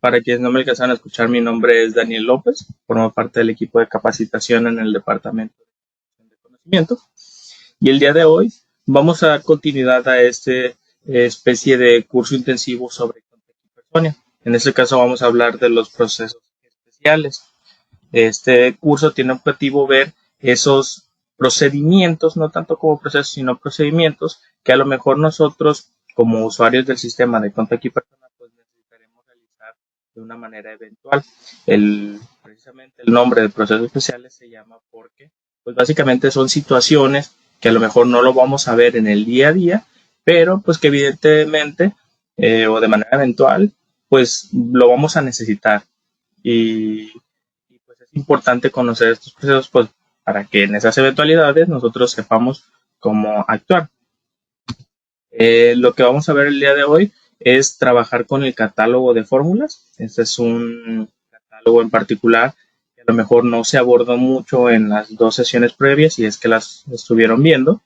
para quienes no me alcanzaron a escuchar, mi nombre es Daniel López, formo parte del equipo de capacitación en el Departamento de Conocimiento. Y el día de hoy vamos a dar continuidad a este especie de curso intensivo sobre Contexto y Personia. En este caso vamos a hablar de los procesos especiales. Este curso tiene objetivo ver esos procedimientos, no tanto como procesos, sino procedimientos que a lo mejor nosotros, como usuarios del sistema de Contexto y Persona, pues necesitaremos realizar de una manera eventual. Precisamente el nombre de procesos especiales se llama porque, pues básicamente son situaciones que a lo mejor no lo vamos a ver en el día a día, pero pues que evidentemente o de manera eventual, pues lo vamos a necesitar. Y pues es importante conocer estos procesos pues, para que en esas eventualidades nosotros sepamos cómo actuar. Lo que vamos a ver el día de hoy es trabajar con el catálogo de fórmulas. Este es un catálogo en particular que a lo mejor no se abordó mucho en las dos sesiones previas, y es que las estuvieron viendo.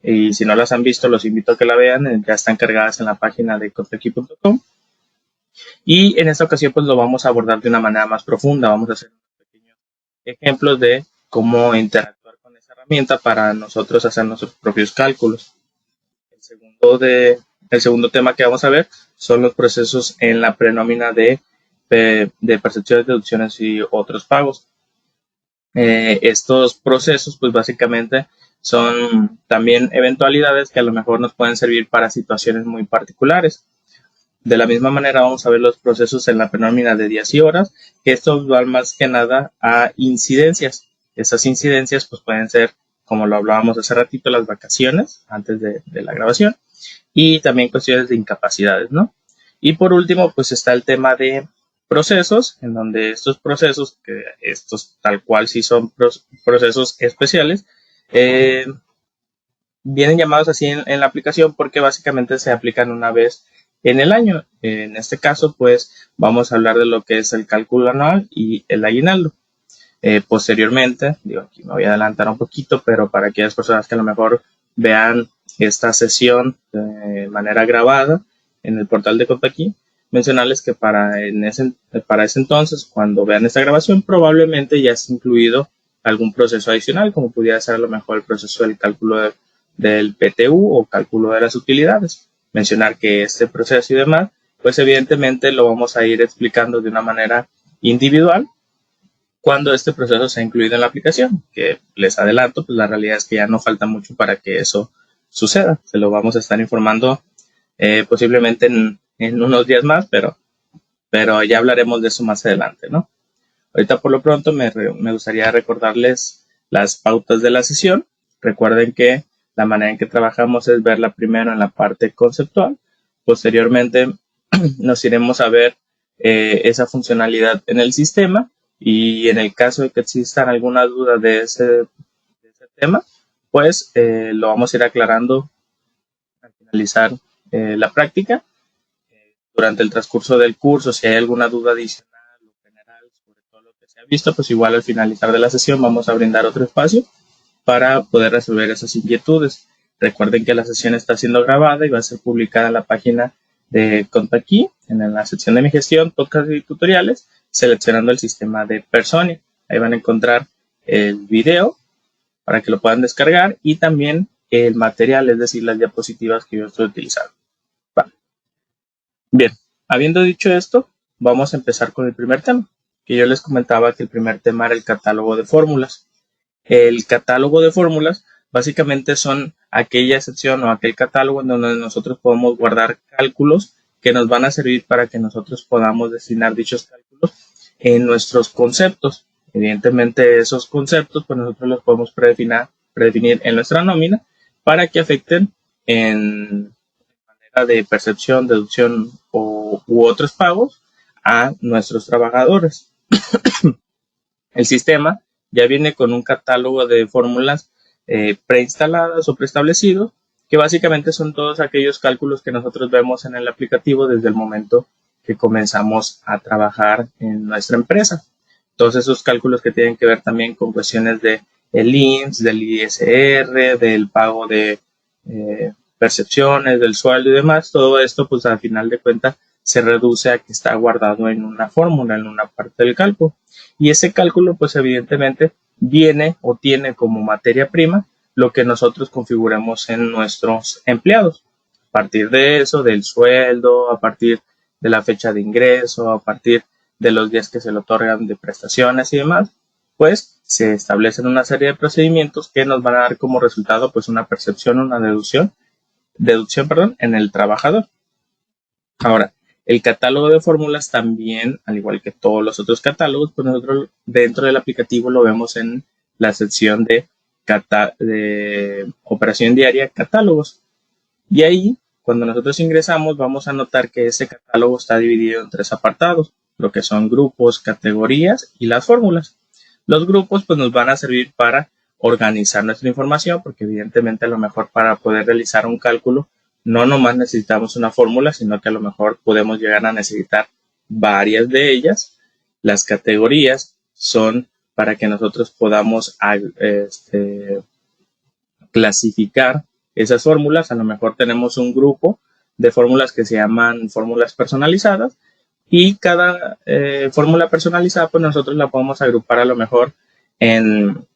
Y si no las han visto, los invito a que la vean. Ya están cargadas en la página de contaqui.com. Y en esta ocasión pues lo vamos a abordar de una manera más profunda. Vamos a hacer unos pequeños ejemplos de cómo interactuar con esa herramienta para nosotros hacer nuestros propios cálculos. El segundo tema que vamos a ver son los procesos en la prenómina de percepciones, deducciones y otros pagos. Estos procesos pues básicamente son también eventualidades que a lo mejor nos pueden servir para situaciones muy particulares. De la misma manera vamos a ver los procesos en la prenómina de días y horas, que estos van más que nada a incidencias. Esas incidencias pues pueden ser, como lo hablábamos hace ratito, las vacaciones antes de la grabación, y también cuestiones de incapacidades, ¿no? Y por último pues está el tema de procesos, en donde estos procesos, que estos tal cual sí son procesos especiales, vienen llamados así en la aplicación porque básicamente se aplican una vez en el año. En este caso, pues vamos a hablar de lo que es el cálculo anual y el aguinaldo. Posteriormente, aquí me voy a adelantar un poquito, pero para aquellas personas que a lo mejor vean esta sesión de manera grabada en el portal de Contaqui, mencionarles que para ese entonces, cuando vean esta grabación, probablemente ya esté incluido algún proceso adicional, como pudiera ser a lo mejor el proceso del cálculo del PTU o cálculo de las utilidades. Mencionar que este proceso y demás, pues evidentemente lo vamos a ir explicando de una manera individual cuando este proceso sea incluido en la aplicación, que les adelanto, pues la realidad es que ya no falta mucho para que eso suceda. Se lo vamos a estar informando posiblemente en unos días más, pero ya hablaremos de eso más adelante, ¿no? Ahorita por lo pronto me gustaría recordarles las pautas de la sesión. Recuerden que la manera en que trabajamos es verla primero en la parte conceptual. Posteriormente nos iremos a ver esa funcionalidad en el sistema, y en el caso de que existan alguna duda de ese tema, pues lo vamos a ir aclarando al finalizar la práctica. Durante el transcurso del curso, si hay alguna duda adicional o general sobre todo lo que se ha visto, pues igual al finalizar de la sesión vamos a brindar otro espacio para poder resolver esas inquietudes. Recuerden que la sesión está siendo grabada y va a ser publicada en la página de Contaqui, en la sección de mi gestión, podcast y tutoriales, seleccionando el sistema de Personia. Ahí van a encontrar el video para que lo puedan descargar y también el material, es decir, las diapositivas que yo estoy utilizando. Vale. Bien, habiendo dicho esto, vamos a empezar con el primer tema, que yo les comentaba que el primer tema era el catálogo de fórmulas. El catálogo de fórmulas básicamente son aquella sección o aquel catálogo en donde nosotros podemos guardar cálculos que nos van a servir para que nosotros podamos destinar dichos cálculos en nuestros conceptos. Evidentemente esos conceptos pues nosotros los podemos predefinir en nuestra nómina para que afecten en manera de percepción, deducción u otros pagos a nuestros trabajadores. El sistema ya viene con un catálogo de fórmulas preinstaladas o preestablecidos, que básicamente son todos aquellos cálculos que nosotros vemos en el aplicativo desde el momento que comenzamos a trabajar en nuestra empresa. Todos esos cálculos que tienen que ver también con cuestiones de el IMSS, del ISR, del pago de percepciones, del sueldo y demás, todo esto pues al final de cuentas se reduce a que está guardado en una fórmula, en una parte del cálculo. Y ese cálculo, pues evidentemente, viene o tiene como materia prima lo que nosotros configuramos en nuestros empleados. A partir de eso, del sueldo, a partir de la fecha de ingreso, a partir de los días que se le otorgan de prestaciones y demás, pues se establecen una serie de procedimientos que nos van a dar como resultado pues una percepción, una deducción, en el trabajador. Ahora, el catálogo de fórmulas también, al igual que todos los otros catálogos, pues nosotros dentro del aplicativo lo vemos en la sección de operación diaria, catálogos. Y ahí, cuando nosotros ingresamos, vamos a notar que ese catálogo está dividido en 3 apartados, lo que son grupos, categorías y las fórmulas. Los grupos pues nos van a servir para organizar nuestra información, porque evidentemente a lo mejor para poder realizar un cálculo no nomás necesitamos una fórmula, sino que a lo mejor podemos llegar a necesitar varias de ellas. Las categorías son para que nosotros podamos clasificar esas fórmulas. A lo mejor tenemos un grupo de fórmulas que se llaman fórmulas personalizadas, y cada fórmula personalizada pues nosotros la podemos agrupar a lo mejor en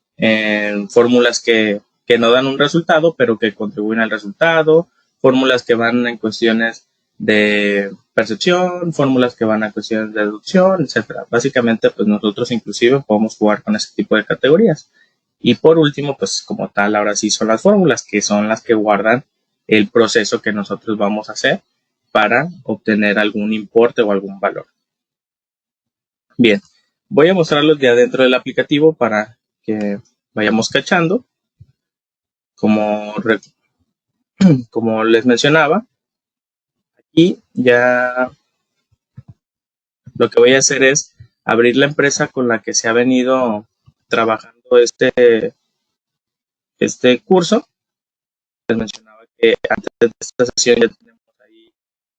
fórmulas que no dan un resultado pero que contribuyen al resultado, fórmulas que van en cuestiones de percepción, fórmulas que van a cuestiones de deducción, etcétera. Básicamente pues nosotros inclusive podemos jugar con ese tipo de categorías. Y por último, pues como tal, ahora sí son las fórmulas, que son las que guardan el proceso que nosotros vamos a hacer para obtener algún importe o algún valor. Bien, voy a mostrarlos ya dentro del aplicativo para que vayamos cachando. Como les mencionaba, aquí ya lo que voy a hacer es abrir la empresa con la que se ha venido trabajando este curso. Les mencionaba que antes de esta sesión ya tenemos ahí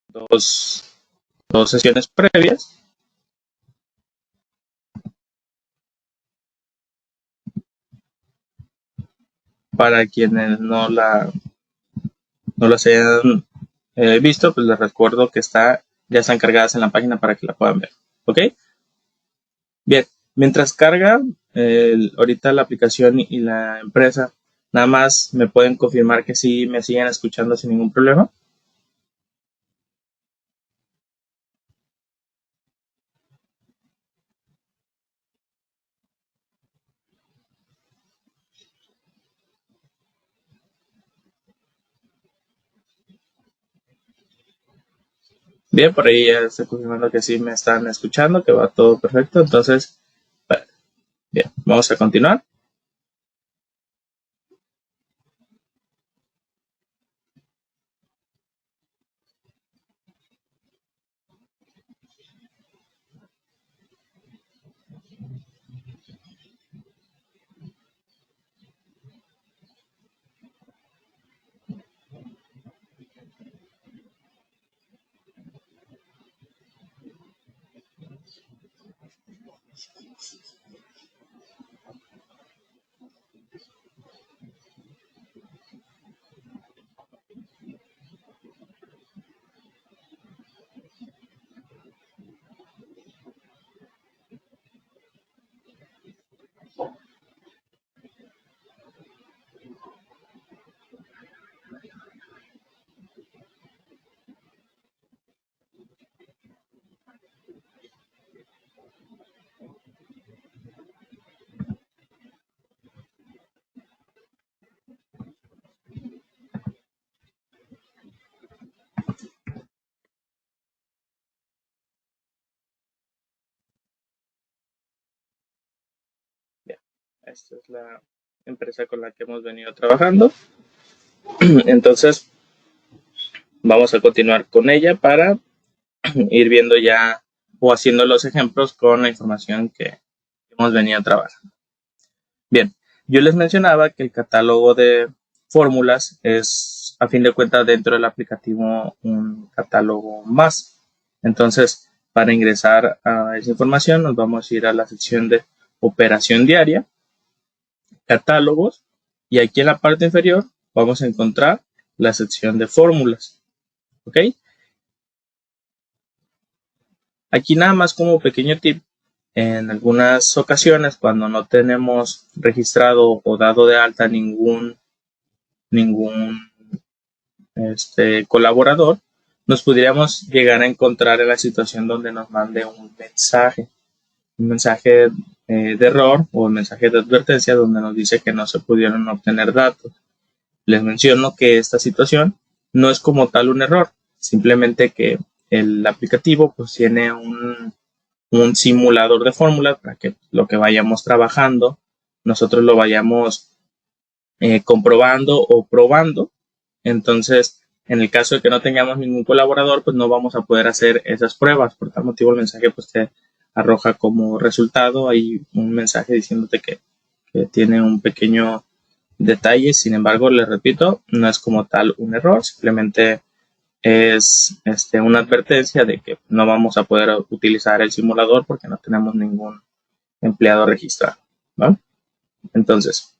dos sesiones previas. Para quienes no las hayan visto, pues les recuerdo que ya están cargadas en la página para que la puedan ver. ¿Ok? Bien, mientras carga ahorita la aplicación y la empresa, nada más me pueden confirmar que sí me siguen escuchando sin ningún problema. Bien, por ahí ya estoy confirmando que sí me están escuchando, que va todo perfecto. Entonces, bien, vamos a continuar. Bien, esta es la empresa con la que hemos venido trabajando. Entonces, vamos a continuar con ella para ir viendo ya o haciendo los ejemplos con la información que hemos venido trabajando. Bien, yo les mencionaba que el catálogo de fórmulas es, a fin de cuentas, dentro del aplicativo un catálogo más. Entonces, para ingresar a esa información, nos vamos a ir a la sección de operación diaria, catálogos, y aquí en la parte inferior vamos a encontrar la sección de fórmulas. ¿Ok? Aquí nada más como pequeño tip, en algunas ocasiones cuando no tenemos registrado o dado de alta ningún colaborador, nos pudiéramos llegar a encontrar en la situación donde nos mande un mensaje de error o un mensaje de advertencia donde nos dice que no se pudieron obtener datos. Les menciono que esta situación no es como tal un error, simplemente que el aplicativo pues tiene un simulador de fórmulas para que lo que vayamos trabajando nosotros lo vayamos comprobando o probando. Entonces, en el caso de que no tengamos ningún colaborador, pues no vamos a poder hacer esas pruebas. Por tal motivo, el mensaje pues te arroja como resultado ahí un mensaje diciéndote que tiene un pequeño detalle. Sin embargo, les repito, no es como tal un error, simplemente es una advertencia de que no vamos a poder utilizar el simulador porque no tenemos ningún empleado registrado, ¿vale? Entonces,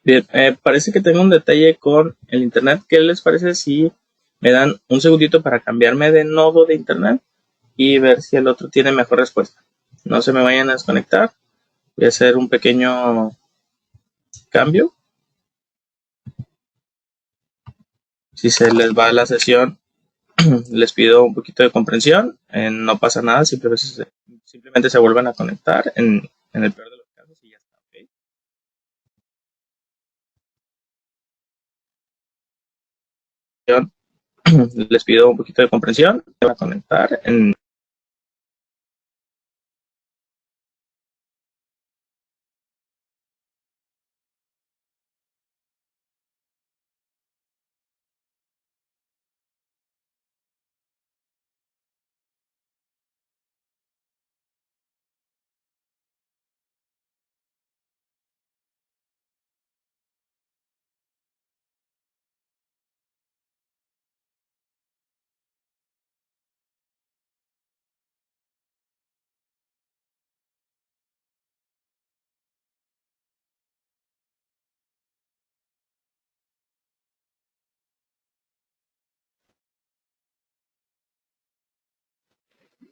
bien, parece que tengo un detalle con el internet. ¿Qué les parece si me dan un segundito para cambiarme de nodo de internet y ver si el otro tiene mejor respuesta? No se me vayan a desconectar. Voy a hacer un pequeño cambio. Si se les va la sesión, les pido un poquito de comprensión. No pasa nada, simplemente se vuelvan a conectar en el peor de los casos y ya está. ¿Okay? Les pido un poquito de comprensión. Se van a conectar en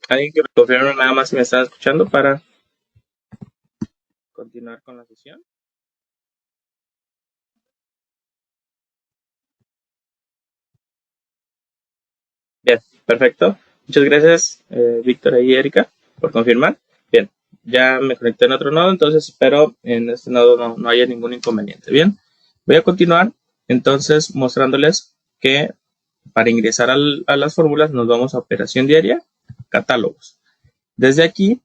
alguien que me confirme nada más si me están escuchando para continuar con la sesión. Bien, perfecto. Muchas gracias, Víctor y Erika, por confirmar. Bien, ya me conecté en otro nodo, entonces espero en este nodo no haya ningún inconveniente. Bien, voy a continuar entonces mostrándoles que para ingresar a las fórmulas nos vamos a operación diaria, catálogos. Desde aquí,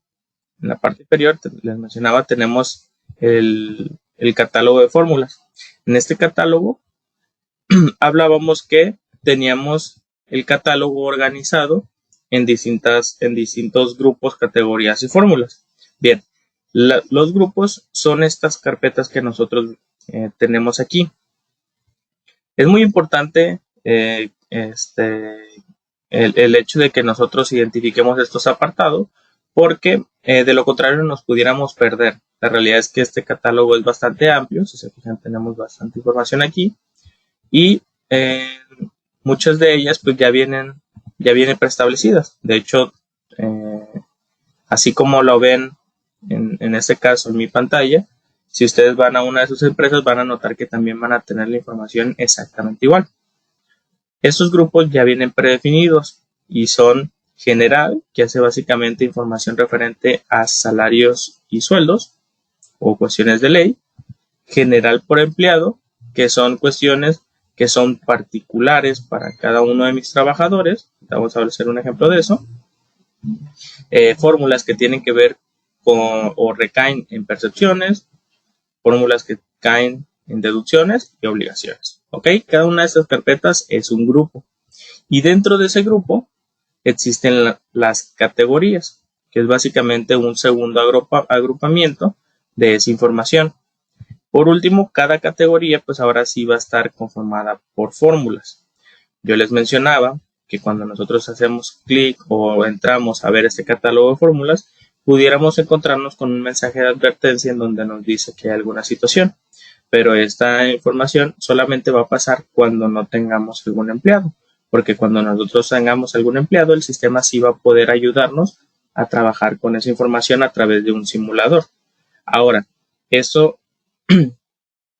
en la parte inferior, les mencionaba, tenemos el catálogo de fórmulas. En este catálogo hablábamos que teníamos el catálogo organizado en distintos grupos, categorías y fórmulas. Bien, los grupos son estas carpetas que nosotros tenemos aquí. Es muy importante el hecho de que nosotros identifiquemos estos apartados porque de lo contrario nos pudiéramos perder. La realidad es que este catálogo es bastante amplio, si se fijan tenemos bastante información aquí y muchas de ellas pues ya vienen preestablecidas. De hecho, así como lo ven en este caso en mi pantalla, si ustedes van a una de sus empresas van a notar que también van a tener la información exactamente igual. Estos grupos ya vienen predefinidos y son general, que hace básicamente información referente a salarios y sueldos o cuestiones de ley, general por empleado, que son cuestiones que son particulares para cada uno de mis trabajadores. Vamos a hacer un ejemplo de eso. Fórmulas que tienen que ver con o recaen en percepciones, fórmulas que caen en deducciones y obligaciones. ¿Ok? Cada una de estas carpetas es un grupo. Y dentro de ese grupo existen las categorías. que es básicamente un segundo agrupamiento de esa información. Por último, cada categoría pues ahora sí va a estar conformada por fórmulas. Yo les mencionaba que cuando nosotros hacemos clic o entramos a ver este catálogo de fórmulas, pudiéramos encontrarnos con un mensaje de advertencia en donde nos dice que hay alguna situación, pero esta información solamente va a pasar cuando no tengamos algún empleado, porque cuando nosotros tengamos algún empleado, el sistema sí va a poder ayudarnos a trabajar con esa información a través de un simulador. Ahora, eso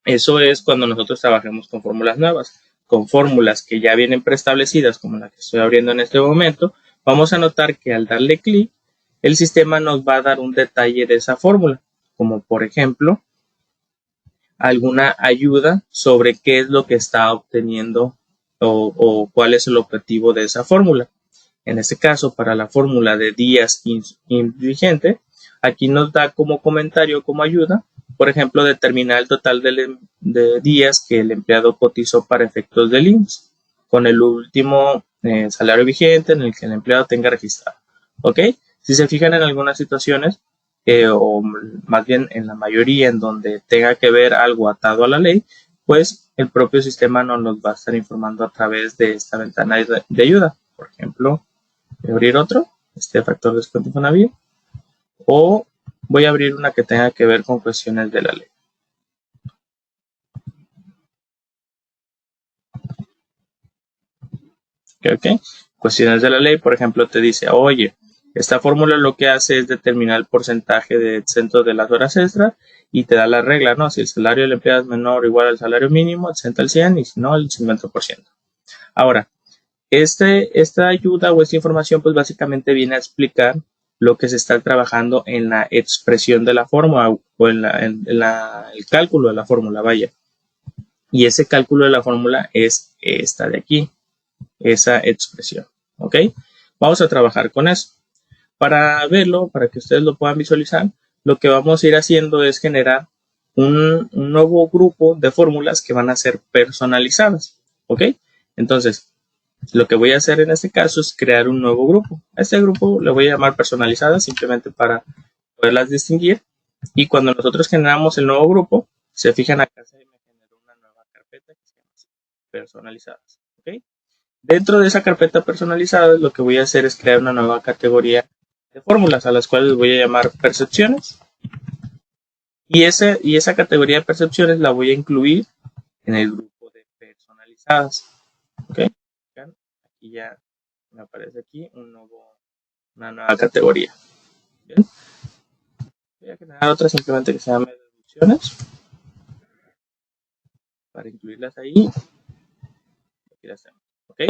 es cuando nosotros trabajemos con fórmulas nuevas. Con fórmulas que ya vienen preestablecidas, como la que estoy abriendo en este momento, vamos a notar que al darle clic, el sistema nos va a dar un detalle de esa fórmula, como por ejemplo, alguna ayuda sobre qué es lo que está obteniendo o cuál es el objetivo de esa fórmula. En este caso, para la fórmula de días vigente, aquí nos da como comentario, como ayuda, por ejemplo, determinar el total de días que el empleado cotizó para efectos del IMSS, con el último salario vigente en el que el empleado tenga registrado. ¿Ok? Si se fijan en algunas situaciones, o más bien en la mayoría en donde tenga que ver algo atado a la ley, pues el propio sistema nos va a estar informando a través de esta ventana de ayuda. Por ejemplo, voy a abrir otro, este factor de descuento Infonavit, o voy a abrir una que tenga que ver con cuestiones de la ley. ¿Ok? Cuestiones de la ley, por ejemplo, te dice, oye, esta fórmula lo que hace es determinar el porcentaje de exento de las horas extras y te da la regla, ¿no? Si el salario del empleado es menor o igual al salario mínimo, exenta el 100 y si no, el 50%. Ahora, esta ayuda o esta información pues básicamente viene a explicar lo que se está trabajando en la expresión de la fórmula o en el cálculo de la fórmula, vaya. Y ese cálculo de la fórmula es esta de aquí, esa expresión, ¿ok? Vamos a trabajar con eso. Para verlo, para que ustedes lo puedan visualizar, lo que vamos a ir haciendo es generar un nuevo grupo de fórmulas que van a ser personalizadas, ¿ok? Entonces, lo que voy a hacer en este caso es crear un nuevo grupo. A este grupo le voy a llamar personalizadas simplemente para poderlas distinguir. Y cuando nosotros generamos el nuevo grupo, se fijan acá se me generó una nueva carpeta que se llama así, personalizadas. ¿Okay? Dentro de esa carpeta personalizada, lo que voy a hacer es crear una nueva categoría de fórmulas a las cuales voy a llamar percepciones. Y esa categoría de percepciones la voy a incluir en el grupo de personalizadas. ¿Ok? Aquí ya me aparece aquí una nueva categoría. ¿Bien? Voy a generar otra simplemente que se llame deducciones para incluirlas ahí. Aquí las tenemos. ¿Ok?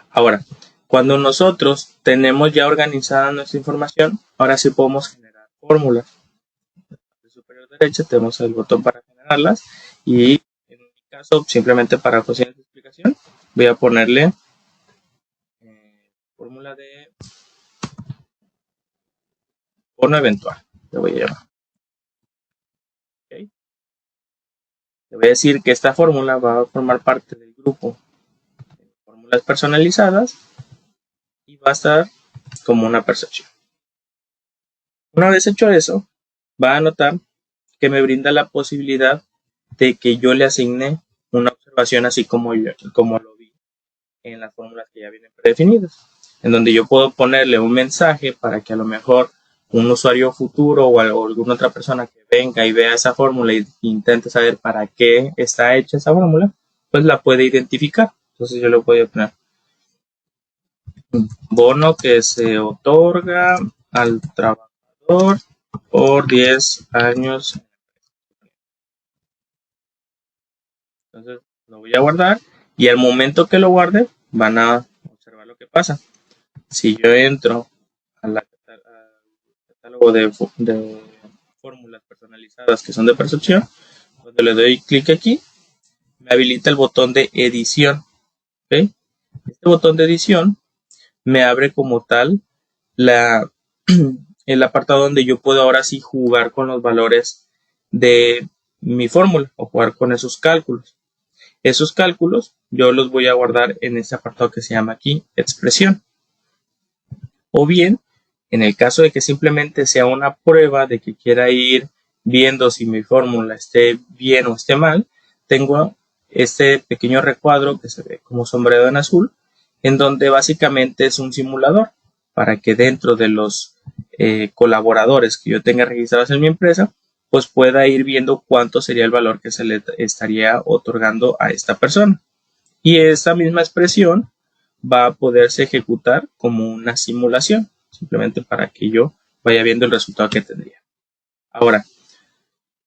Ahora, cuando nosotros tenemos ya organizada nuestra información, ahora sí podemos generar fórmulas. En la parte superior derecha tenemos el botón para generarlas y en mi caso, simplemente para cuestiones de explicación, voy a ponerle fórmula de bono eventual. Le voy a llamar. ¿Okay? Le voy a decir que esta fórmula va a formar parte del grupo de fórmulas personalizadas y va a estar como una percepción. Una vez hecho eso, va a notar que me brinda la posibilidad de que yo le asigne una observación así como lo vi en las fórmulas que ya vienen predefinidas, en donde yo puedo ponerle un mensaje para que a lo mejor un usuario futuro o alguna otra persona que venga y vea esa fórmula e intente saber para qué está hecha esa fórmula, pues la puede identificar. Entonces yo le voy a poner bono que se otorga al trabajador por 10 años. Entonces lo voy a guardar y al momento que lo guarde van a observar lo que pasa. Si yo entro al catálogo de fórmulas personalizadas que son de percepción, cuando le doy clic aquí, me habilita el botón de edición. ¿Okay? Este botón de edición me abre como tal el apartado donde yo puedo ahora sí jugar con los valores de mi fórmula o jugar con esos cálculos. Esos cálculos yo los voy a guardar en este apartado que se llama aquí expresión. O bien En el caso de que simplemente sea una prueba de que quiera ir viendo si mi fórmula esté bien o esté mal, tengo este pequeño recuadro que se ve como sombreado en azul, en donde básicamente es un simulador para que dentro de los colaboradores que yo tenga registrados en mi empresa, pues pueda ir viendo cuánto sería el valor que se le estaría otorgando a esta persona. Y esa misma expresión va a poderse ejecutar como una simulación, simplemente para que yo vaya viendo el resultado que tendría. Ahora,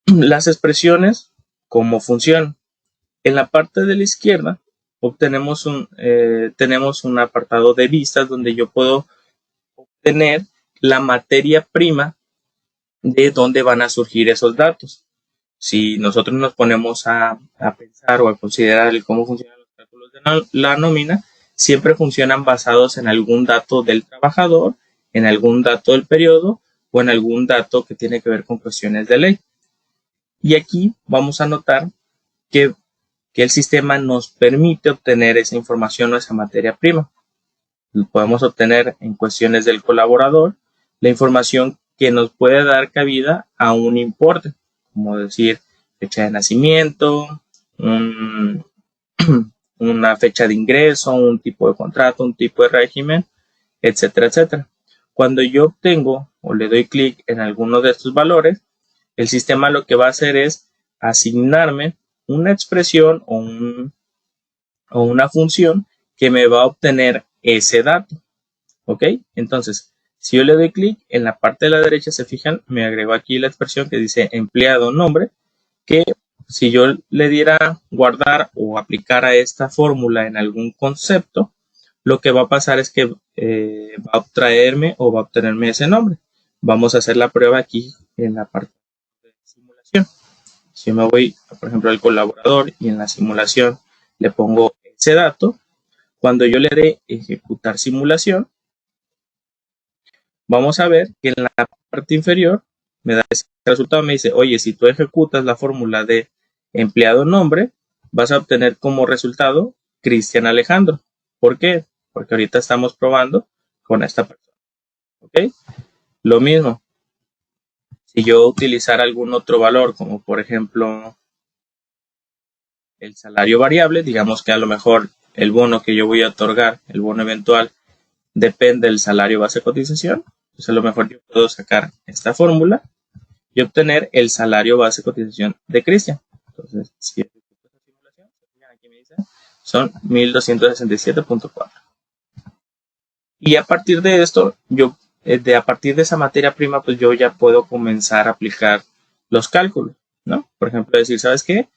las expresiones, ¿cómo funcionan? En la parte de la izquierda tenemos un apartado de vistas donde yo puedo obtener la materia prima de dónde van a surgir esos datos. Si nosotros nos ponemos a pensar o a considerar cómo funcionan los cálculos de la nómina, siempre funcionan basados en algún dato del trabajador, en algún dato del periodo o en algún dato que tiene que ver con cuestiones de ley. Y aquí vamos a notar que el sistema nos permite obtener esa información o esa materia prima. Podemos obtener en cuestiones del colaborador la información que nos puede dar cabida a un importe, como decir fecha de nacimiento, una fecha de ingreso, un tipo de contrato, un tipo de régimen, etcétera, etcétera. Cuando yo obtengo o le doy clic en alguno de estos valores, el sistema lo que va a hacer es asignarme una expresión o una función que me va a obtener ese dato. ¿Ok? Entonces, si yo le doy clic, en la parte de la derecha, se fijan, me agregó aquí la expresión que dice empleado nombre, que si yo le diera guardar o aplicar a esta fórmula en algún concepto, lo que va a pasar es que va a obtraerme o va a obtenerme ese nombre. Vamos a hacer la prueba aquí en la parte de simulación. Si yo me voy, por ejemplo, al colaborador y en la simulación le pongo ese dato, cuando yo le dé ejecutar simulación, vamos a ver que en la parte inferior me da ese resultado, me dice, oye, si tú ejecutas la fórmula de empleado nombre, vas a obtener como resultado Cristian Alejandro. ¿Por qué? Porque ahorita estamos probando con esta persona. ¿Ok? Lo mismo, si yo utilizara algún otro valor, como por ejemplo el salario variable, digamos que a lo mejor el bono que yo voy a otorgar, el bono eventual, depende del salario base de cotización. Entonces a lo mejor yo puedo sacar esta fórmula y obtener el salario base de cotización de Cristian. Entonces, si ejecuto esta simulación, aquí me dice, son 1267.4. Y a partir de esto, a partir de esa materia prima, pues yo ya puedo comenzar a aplicar los cálculos, ¿no? Por ejemplo, decir, ¿sabes qué?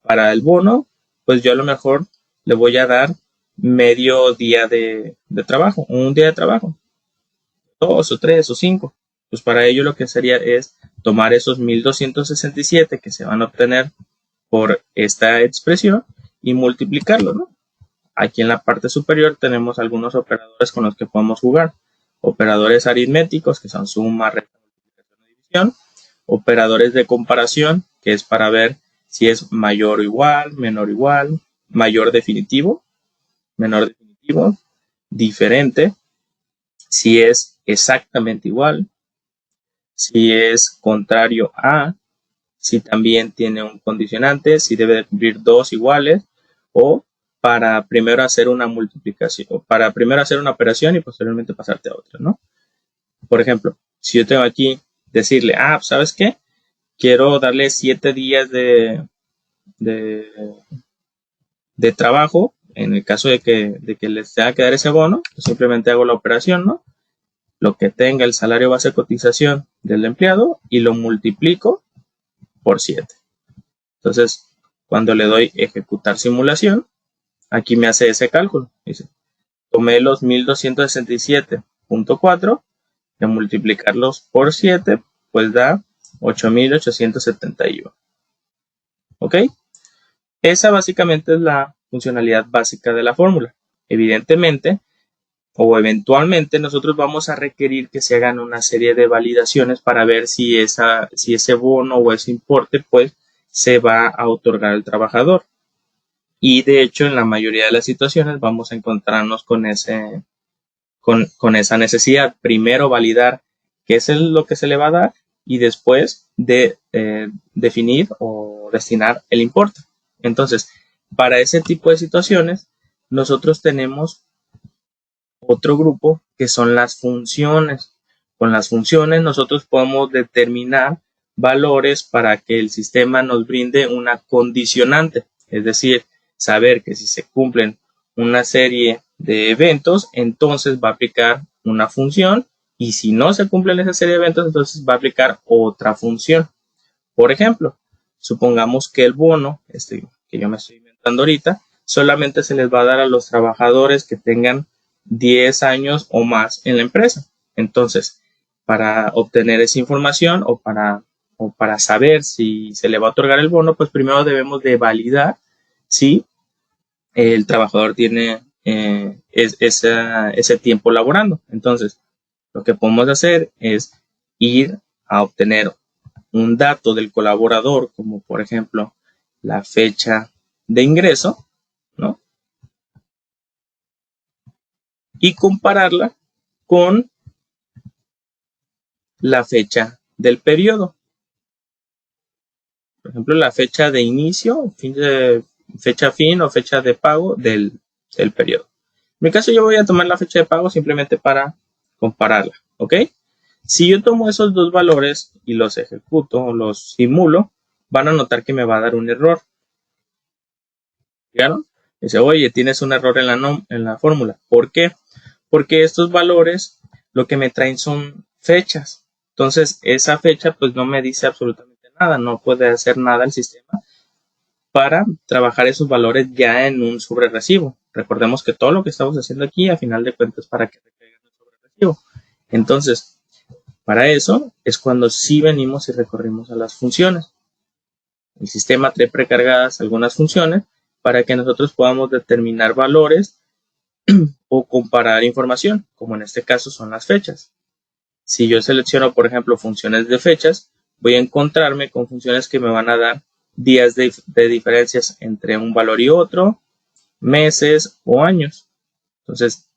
Para el bono, pues yo a lo mejor le voy a dar medio día de trabajo, un día de trabajo, 2 o 3 o 5. Pues para ello lo que sería es tomar esos 1267 que se van a obtener por esta expresión y multiplicarlo, ¿no? Aquí en la parte superior tenemos algunos operadores con los que podemos jugar. Operadores aritméticos, que son suma, resta, multiplicación o división. Operadores de comparación, que es para ver si es mayor o igual, menor o igual, mayor definitivo, menor definitivo, diferente, si es exactamente igual, si es contrario a, si también tiene un condicionante, si debe de cumplir dos iguales, o para primero hacer una multiplicación, o para primero hacer una operación y posteriormente pasarte a otra, ¿no? Por ejemplo, si yo tengo aquí decirle, ¿sabes qué? Quiero darle 7 días de trabajo, en el caso de que les tenga que dar ese bono, pues simplemente hago la operación, ¿no? Lo que tenga el salario base de cotización del empleado y lo multiplico por 7. Entonces, cuando le doy ejecutar simulación, aquí me hace ese cálculo. Dice, tomé los 1267.4 y multiplicarlos por 7, pues da 8871. ¿Ok? Esa básicamente es la funcionalidad básica de la fórmula. Evidentemente, o eventualmente nosotros vamos a requerir que se hagan una serie de validaciones para ver si ese bono o ese importe pues se va a otorgar al trabajador. Y de hecho en la mayoría de las situaciones vamos a encontrarnos con ese con esa necesidad. Primero validar qué es lo que se le va a dar y después de definir o destinar el importe. Entonces, para ese tipo de situaciones, nosotros tenemos otro grupo que son las funciones. Con las funciones nosotros podemos determinar valores para que el sistema nos brinde una condicionante, es decir, saber que si se cumplen una serie de eventos, entonces va a aplicar una función y si no se cumplen esa serie de eventos, entonces va a aplicar otra función. Por ejemplo, supongamos que el bono, que yo me estoy inventando ahorita, solamente se les va a dar a los trabajadores que tengan 10 años o más en la empresa. Entonces, para obtener esa información o para saber si se le va a otorgar el bono, pues primero debemos de validar si el trabajador tiene ese tiempo laborando. Entonces, lo que podemos hacer es ir a obtener un dato del colaborador, como por ejemplo la fecha de ingreso, ¿no? Y compararla con la fecha del periodo. Por ejemplo, la fecha de inicio, fecha fin o fecha de pago del periodo. En mi caso, yo voy a tomar la fecha de pago simplemente para compararla, ¿ok? Si yo tomo esos dos valores y los ejecuto o los simulo, van a notar que me va a dar un error. ¿Vieron? Dice, oye, tienes un error en la fórmula. ¿Por qué? Porque estos valores lo que me traen son fechas. Entonces, esa fecha pues no me dice absolutamente nada. No puede hacer nada el sistema para trabajar esos valores ya en un sobrerecibo. Recordemos que todo lo que estamos haciendo aquí, a final de cuentas, para que recaiga en el sobrerecibo. Entonces, para eso es cuando sí venimos y recorrimos a las funciones. El sistema trae precargadas algunas funciones para que nosotros podamos determinar valores o comparar información, como en este caso son las fechas. Si yo selecciono, por ejemplo, funciones de fechas, voy a encontrarme con funciones que me van a dar días de diferencias entre un valor y otro, meses o años. Entonces,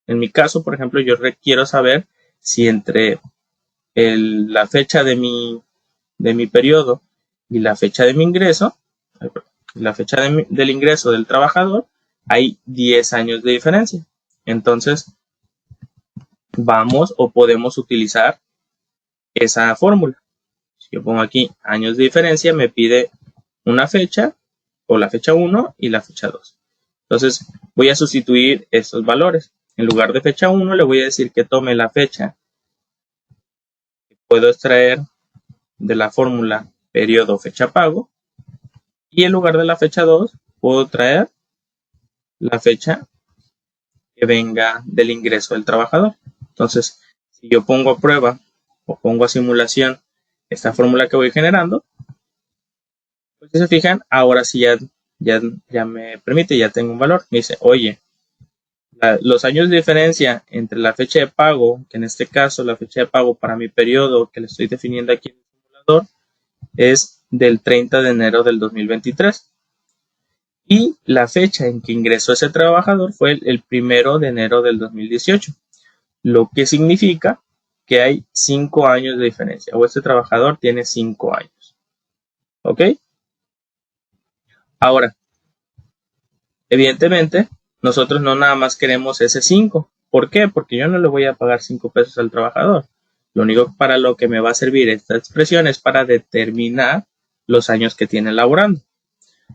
en mi caso, por ejemplo, yo requiero saber si entre la fecha de mi periodo y la fecha de mi ingreso, la fecha del ingreso del trabajador, hay 10 años de diferencia. Entonces, vamos o podemos utilizar esa fórmula. Si yo pongo aquí años de diferencia, me pide una fecha o la fecha 1 y la fecha 2. Entonces, voy a sustituir estos valores. En lugar de fecha 1, le voy a decir que tome la fecha que puedo extraer de la fórmula periodo fecha pago y en lugar de la fecha 2, puedo traer la fecha que venga del ingreso del trabajador. Entonces, si yo pongo a prueba o pongo a simulación esta fórmula que voy generando, pues si se fijan, ahora sí ya me permite, ya tengo un valor. Me dice, oye, los años de diferencia entre la fecha de pago, que en este caso la fecha de pago para mi periodo que le estoy definiendo aquí en el simulador, es del 30 de enero del 2023. Y la fecha en que ingresó ese trabajador fue el 1 de enero del 2018, lo que significa que hay 5 años de diferencia, o este trabajador tiene 5 años. ¿Ok? Ahora, evidentemente, nosotros no nada más queremos ese 5. ¿Por qué? Porque yo no le voy a pagar 5 pesos al trabajador. Lo único para lo que me va a servir esta expresión es para determinar los años que tiene laborando.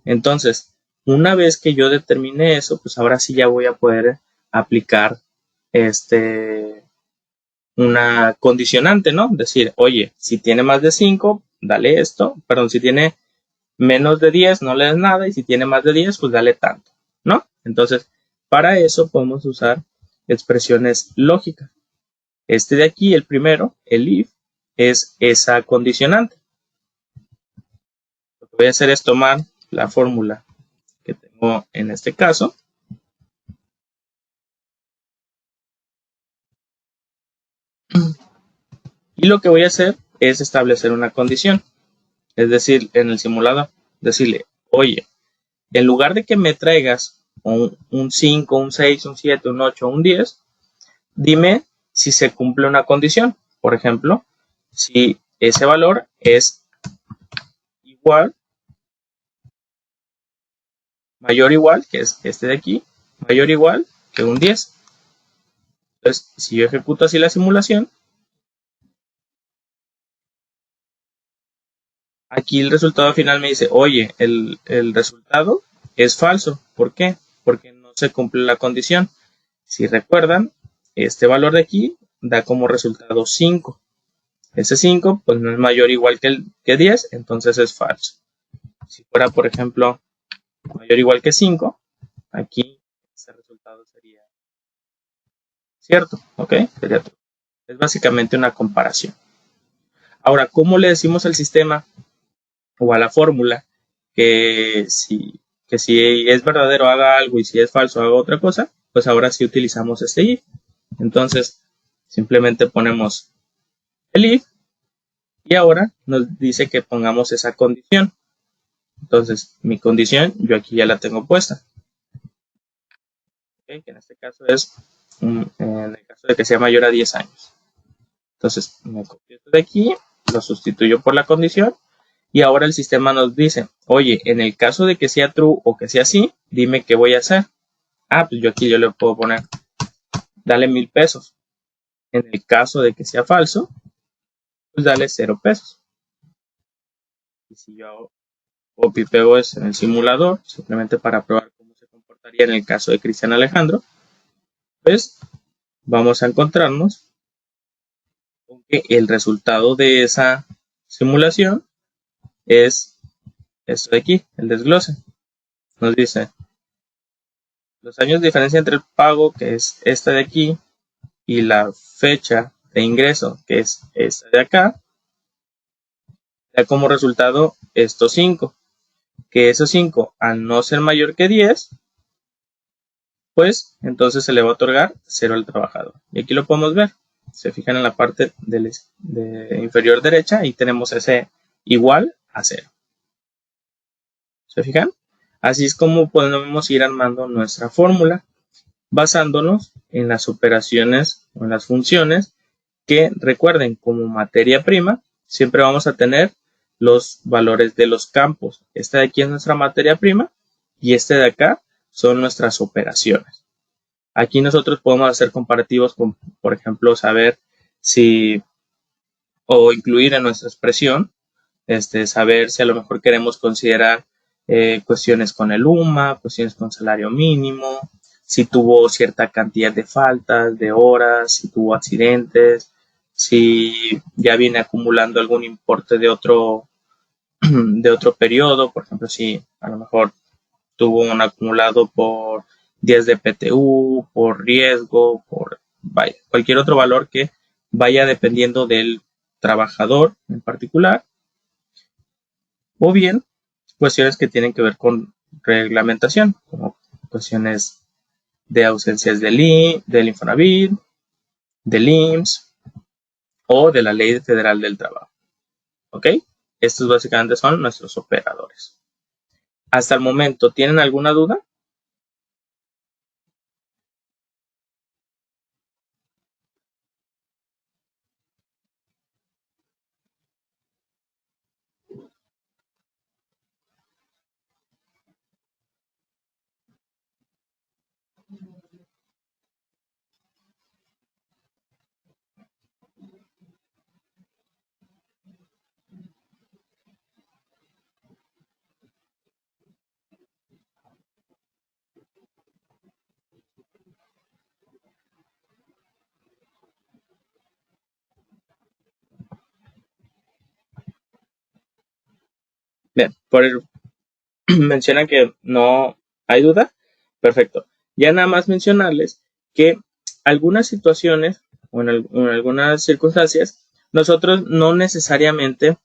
Entonces, una vez que yo determine eso, pues ahora sí ya voy a poder aplicar una condicionante, ¿no? Decir, oye, si tiene más de 5, dale esto. Perdón, si tiene menos de 10, no le des nada. Y si tiene más de 10, pues dale tanto, ¿no? Entonces, para eso podemos usar expresiones lógicas. Este de aquí, el primero, el if, es esa condicionante. Lo que voy a hacer es tomar la fórmula que tengo en este caso. Y lo que voy a hacer es establecer una condición. Es decir, en el simulador, decirle, oye, en lugar de que me traigas un 5, un 6, un 7, un 8, un 10, dime si se cumple una condición. Por ejemplo, si ese valor es igual, mayor o igual, que es este de aquí, mayor o igual que un 10. Entonces, si yo ejecuto así la simulación, aquí el resultado final me dice, oye, el resultado es falso. ¿Por qué? Porque no se cumple la condición. Si recuerdan, este valor de aquí da como resultado 5. Ese 5 pues no es mayor o igual que 10, entonces es falso. Si fuera, por ejemplo, mayor o igual que 5, aquí ese resultado sería cierto, ¿ok? Sería true. Es básicamente una comparación. Ahora, ¿cómo le decimos al sistema o a la fórmula que si es verdadero haga algo y si es falso haga otra cosa? Pues ahora sí utilizamos este if. Entonces, simplemente ponemos el if y ahora nos dice que pongamos esa condición. Entonces, mi condición yo aquí ya la tengo puesta. ¿Okay? Que en este caso es en el caso de que sea mayor a 10 años. Entonces, me copio esto de aquí, lo sustituyo por la condición y ahora el sistema nos dice, oye, en el caso de que sea true o que sea así, dime qué voy a hacer. Pues yo le puedo poner, dale 1000 pesos. En el caso de que sea falso, pues dale 0 pesos. Y si yo hago copy y pego eso en el simulador, simplemente para probar cómo se comportaría en el caso de Cristian Alejandro, pues vamos a encontrarnos con que el resultado de esa simulación es esto de aquí, el desglose. Nos dice los años de diferencia entre el pago, que es este de aquí, y la fecha de ingreso, que es esta de acá, da como resultado estos 5. Que esos 5, al no ser mayor que 10, pues entonces se le va a otorgar 0 al trabajador. Y aquí lo podemos ver. Se fijan en la parte de inferior derecha y tenemos ese igual a 0. ¿Se fijan? Así es como podemos ir armando nuestra fórmula, basándonos en las operaciones o en las funciones que, recuerden, como materia prima, siempre vamos a tener los valores de los campos. Esta de aquí es nuestra materia prima y este de acá son nuestras operaciones. Aquí nosotros podemos hacer comparativos con, por ejemplo, saber si o incluir en nuestra expresión, saber si a lo mejor queremos considerar cuestiones con el UMA, cuestiones con salario mínimo, si tuvo cierta cantidad de faltas, de horas, si tuvo accidentes, si ya viene acumulando algún importe de otro periodo, por ejemplo, si a lo mejor tuvo un acumulado por días de PTU, por riesgo, por cualquier otro valor que vaya dependiendo del trabajador en particular, o bien cuestiones que tienen que ver con reglamentación, como cuestiones de ausencias del Infonavit, del IMSS o de la Ley Federal del Trabajo. ¿Ok? Estos básicamente son nuestros operadores. Hasta el momento, ¿tienen alguna duda? Bien, menciona que no hay duda. Perfecto. Ya nada más mencionarles que algunas situaciones o en algunas circunstancias, nosotros no necesariamente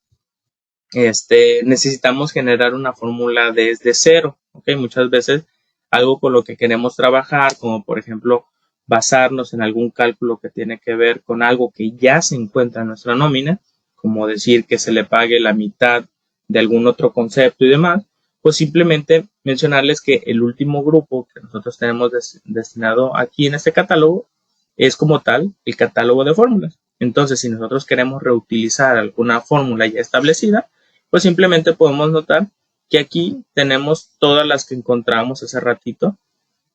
necesitamos generar una fórmula desde cero. ¿Okay? Muchas veces algo con lo que queremos trabajar, como por ejemplo basarnos en algún cálculo que tiene que ver con algo que ya se encuentra en nuestra nómina, como decir que se le pague la mitad de algún otro concepto y demás, pues simplemente mencionarles que el último grupo que nosotros tenemos destinado aquí en este catálogo es como tal el catálogo de fórmulas. Entonces, si nosotros queremos reutilizar alguna fórmula ya establecida, pues simplemente podemos notar que aquí tenemos todas las que encontramos hace ratito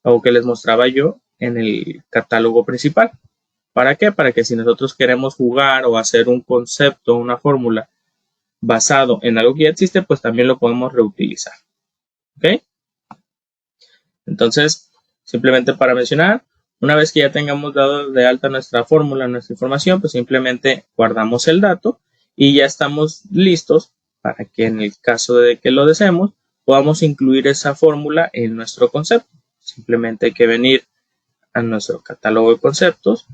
o que les mostraba yo en el catálogo principal. ¿Para qué? Para que si nosotros queremos jugar o hacer un concepto, una fórmula basado en algo que ya existe, pues también lo podemos reutilizar. ¿Ok? Entonces, simplemente para mencionar, una vez que ya tengamos dado de alta nuestra fórmula, nuestra información, pues simplemente guardamos el dato y ya estamos listos para que en el caso de que lo deseemos, podamos incluir esa fórmula en nuestro concepto. Simplemente hay que venir a nuestro catálogo de conceptos.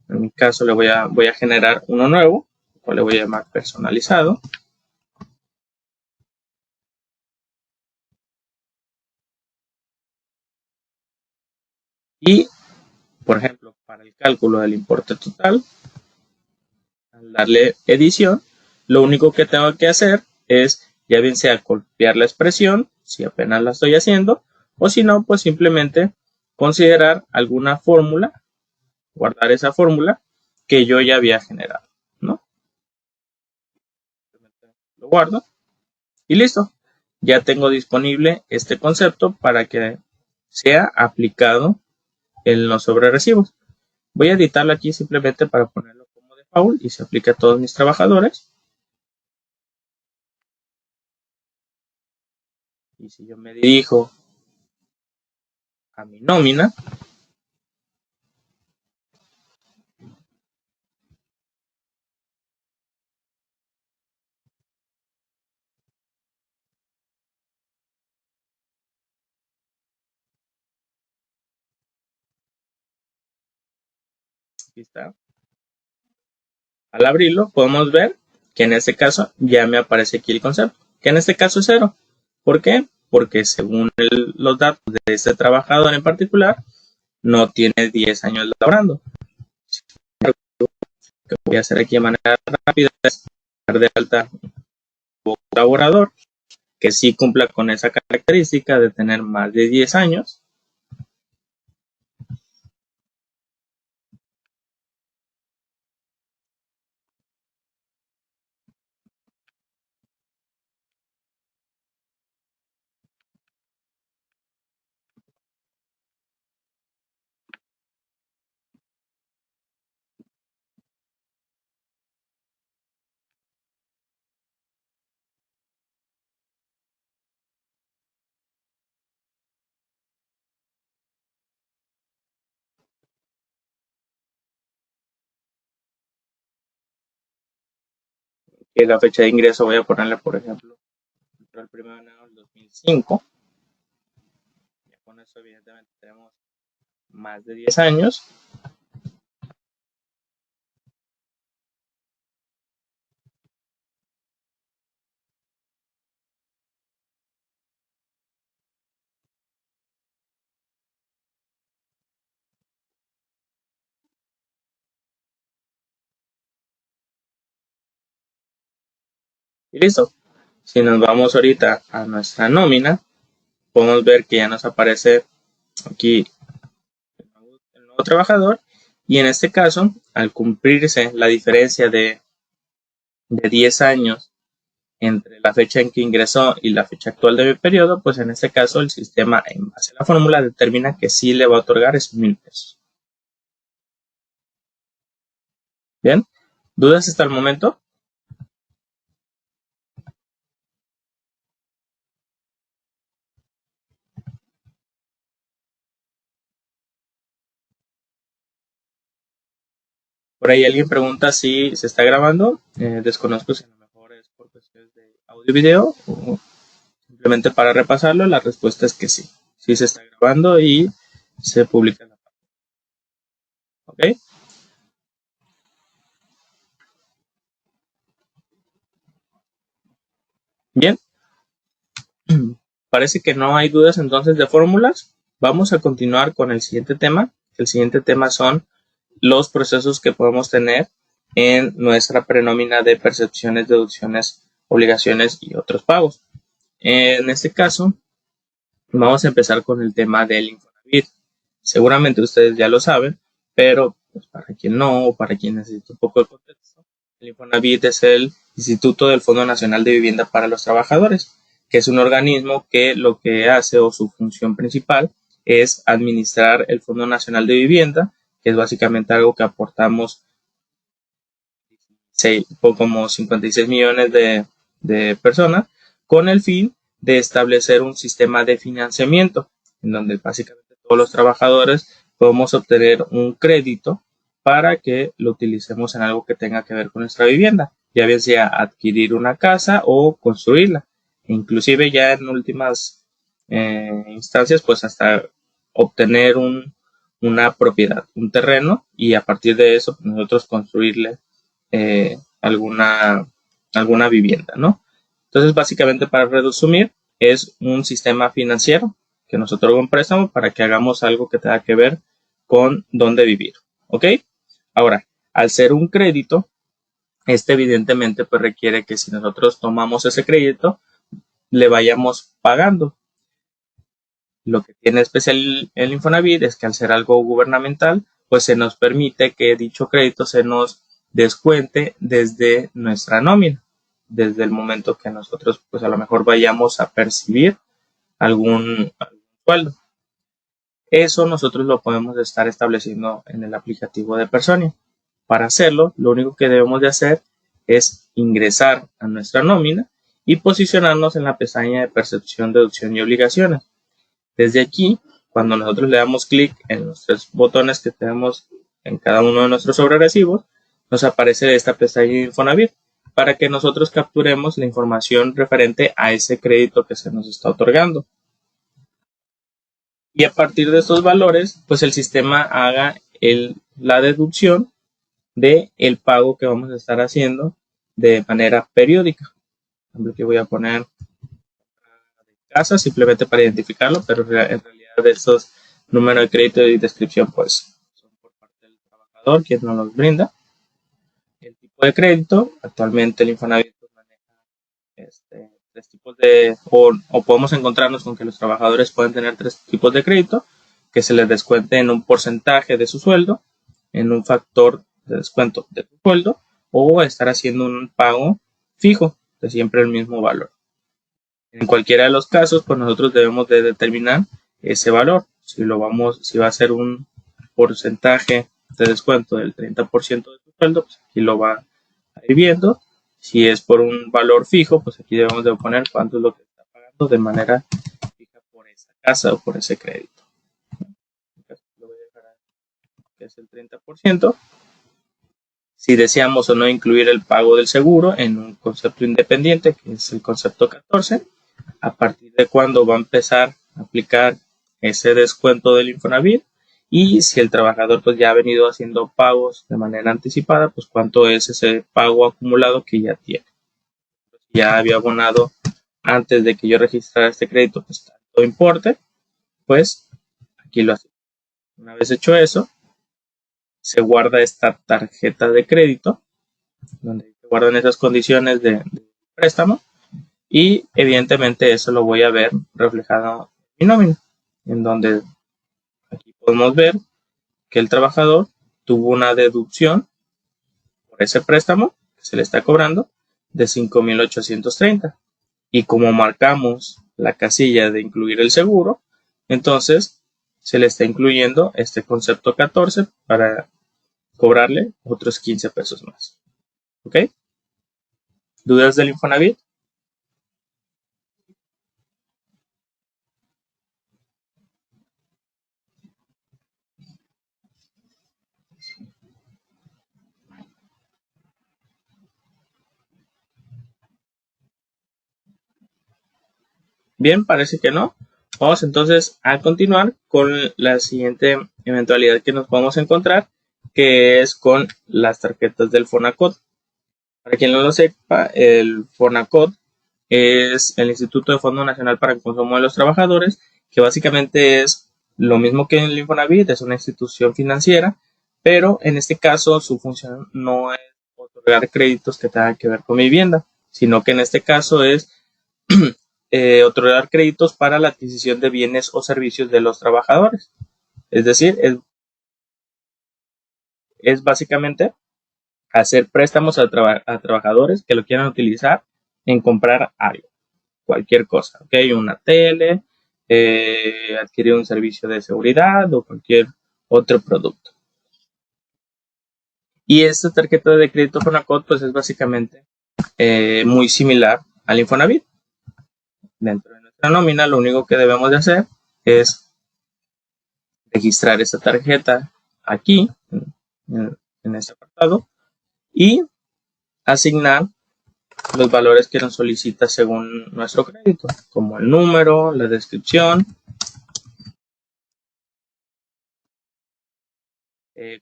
En mi caso voy a generar uno nuevo, el cual le voy a llamar personalizado. Y, por ejemplo, para el cálculo del importe total, al darle edición, lo único que tengo que hacer es, ya bien sea copiar la expresión, si apenas la estoy haciendo, o si no, pues simplemente considerar alguna fórmula, guardar esa fórmula que yo ya había generado, ¿no? Lo guardo y listo. Ya tengo disponible este concepto para que sea aplicado en los sobrerecibos. Voy a editarlo aquí simplemente para ponerlo como default y se aplica a todos mis trabajadores. Y si yo me dirijo a mi nómina, aquí está. Al abrirlo podemos ver que en este caso ya me aparece aquí el concepto, que en este caso es 0. ¿Por qué? Porque según los datos de este trabajador en particular, no tiene 10 años laborando. Lo que voy a hacer aquí de manera rápida es dar de alta un colaborador que sí cumpla con esa característica de tener más de 10 años. Que la fecha de ingreso voy a ponerle, por ejemplo, el 1 de enero del 2005. Ya con eso evidentemente tenemos más de 10 años. Y listo. Si nos vamos ahorita a nuestra nómina, podemos ver que ya nos aparece aquí el nuevo trabajador. Y en este caso, al cumplirse la diferencia de 10 años entre la fecha en que ingresó y la fecha actual de mi periodo, pues en este caso el sistema en base a la fórmula determina que sí le va a otorgar esos 1,000 pesos. Bien, ¿dudas hasta el momento? Por ahí alguien pregunta si se está grabando. Desconozco si a lo mejor es por cuestiones de audio y video o simplemente para repasarlo. La respuesta es que sí. Sí se está grabando y se publica en la página. ¿Ok? Bien. Parece que no hay dudas entonces de fórmulas. Vamos a continuar con el siguiente tema. El siguiente tema son los procesos que podemos tener en nuestra prenómina de percepciones, deducciones, obligaciones y otros pagos. En este caso, vamos a empezar con el tema del Infonavit. Seguramente ustedes ya lo saben, pero pues, para quien no o para quien necesita un poco de contexto, el Infonavit es el Instituto del Fondo Nacional de Vivienda para los Trabajadores, que es un organismo que lo que hace o su función principal es administrar el Fondo Nacional de Vivienda, que es básicamente algo que aportamos como 56 millones de personas, con el fin de establecer un sistema de financiamiento, en donde básicamente todos los trabajadores podemos obtener un crédito para que lo utilicemos en algo que tenga que ver con nuestra vivienda, ya bien sea adquirir una casa o construirla, inclusive ya en últimas instancias, pues hasta obtener una propiedad, un terreno, y a partir de eso nosotros construirle alguna vivienda, ¿no? Entonces, básicamente, para resumir, es un sistema financiero que nos otorga un préstamo para que hagamos algo que tenga que ver con dónde vivir, ¿ok? Ahora, al ser un crédito, evidentemente pues requiere que si nosotros tomamos ese crédito, le vayamos pagando. Lo que tiene especial el Infonavit es que al ser algo gubernamental, pues se nos permite que dicho crédito se nos descuente desde nuestra nómina, desde el momento que nosotros pues a lo mejor vayamos a percibir algún sueldo. Eso nosotros lo podemos estar estableciendo en el aplicativo de Personia. Para hacerlo, lo único que debemos de hacer es ingresar a nuestra nómina y posicionarnos en la pestaña de percepción, deducción y obligaciones. Desde aquí, cuando nosotros le damos clic en los tres botones que tenemos en cada uno de nuestros sobrerecibos, nos aparece esta pestaña de Infonavit para que nosotros capturemos la información referente a ese crédito que se nos está otorgando. Y a partir de estos valores, pues el sistema haga la deducción de el pago que vamos a estar haciendo de manera periódica. Por ejemplo, aquí voy a poner casa simplemente para identificarlo, pero en realidad estos números de crédito y descripción pues son por parte del trabajador quien nos los brinda. El tipo de crédito, actualmente el Infonavit pues, maneja tres tipos o podemos encontrarnos con que los trabajadores pueden tener tres tipos de crédito, que se les descuente en un porcentaje de su sueldo, en un factor de descuento de su sueldo, o estar haciendo un pago fijo de siempre el mismo valor. En cualquiera de los casos, pues nosotros debemos de determinar ese valor. Si va a ser un porcentaje de descuento del 30% de su sueldo, pues aquí lo va a ir viendo. Si es por un valor fijo, pues aquí debemos de poner cuánto es lo que está pagando de manera fija por esa casa o por ese crédito. Lo voy a dejar que es el 30%. Si deseamos o no incluir el pago del seguro en un concepto independiente, que es el concepto 14, a partir de cuándo va a empezar a aplicar ese descuento del Infonavit, y si el trabajador pues ya ha venido haciendo pagos de manera anticipada, pues cuánto es ese pago acumulado que ya tiene. Ya había abonado antes de que yo registrara este crédito, pues tanto importe, pues aquí lo hace. Una vez hecho eso, se guarda esta tarjeta de crédito, donde se guardan esas condiciones de préstamo, y evidentemente eso lo voy a ver reflejado en mi nómina, en donde aquí podemos ver que el trabajador tuvo una deducción por ese préstamo que se le está cobrando de 5,830, y como marcamos la casilla de incluir el seguro, entonces se le está incluyendo este concepto 14 para cobrarle otros 15 pesos más. ¿Ok? ¿Dudas del Infonavit? Bien, parece que no. Vamos entonces a continuar con la siguiente eventualidad que nos podemos encontrar, que es con las tarjetas del Fonacot. Para quien no lo sepa, el Fonacot es el Instituto de Fondo Nacional para el Consumo de los Trabajadores, que básicamente es lo mismo que el Infonavit, es una institución financiera, pero en este caso su función no es otorgar créditos que tengan que ver con vivienda, sino que en este caso es otorgar créditos para la adquisición de bienes o servicios de los trabajadores. Es decir, es básicamente hacer préstamos a trabajadores que lo quieran utilizar en comprar algo, cualquier cosa, ¿ok? Una tele, adquirir un servicio de seguridad o cualquier otro producto. Y esta tarjeta de crédito Fonacot pues es básicamente muy similar al Infonavit. Dentro de nuestra nómina lo único que debemos de hacer es registrar esta tarjeta aquí en este apartado y asignar los valores que nos solicita según nuestro crédito, como el número, la descripción,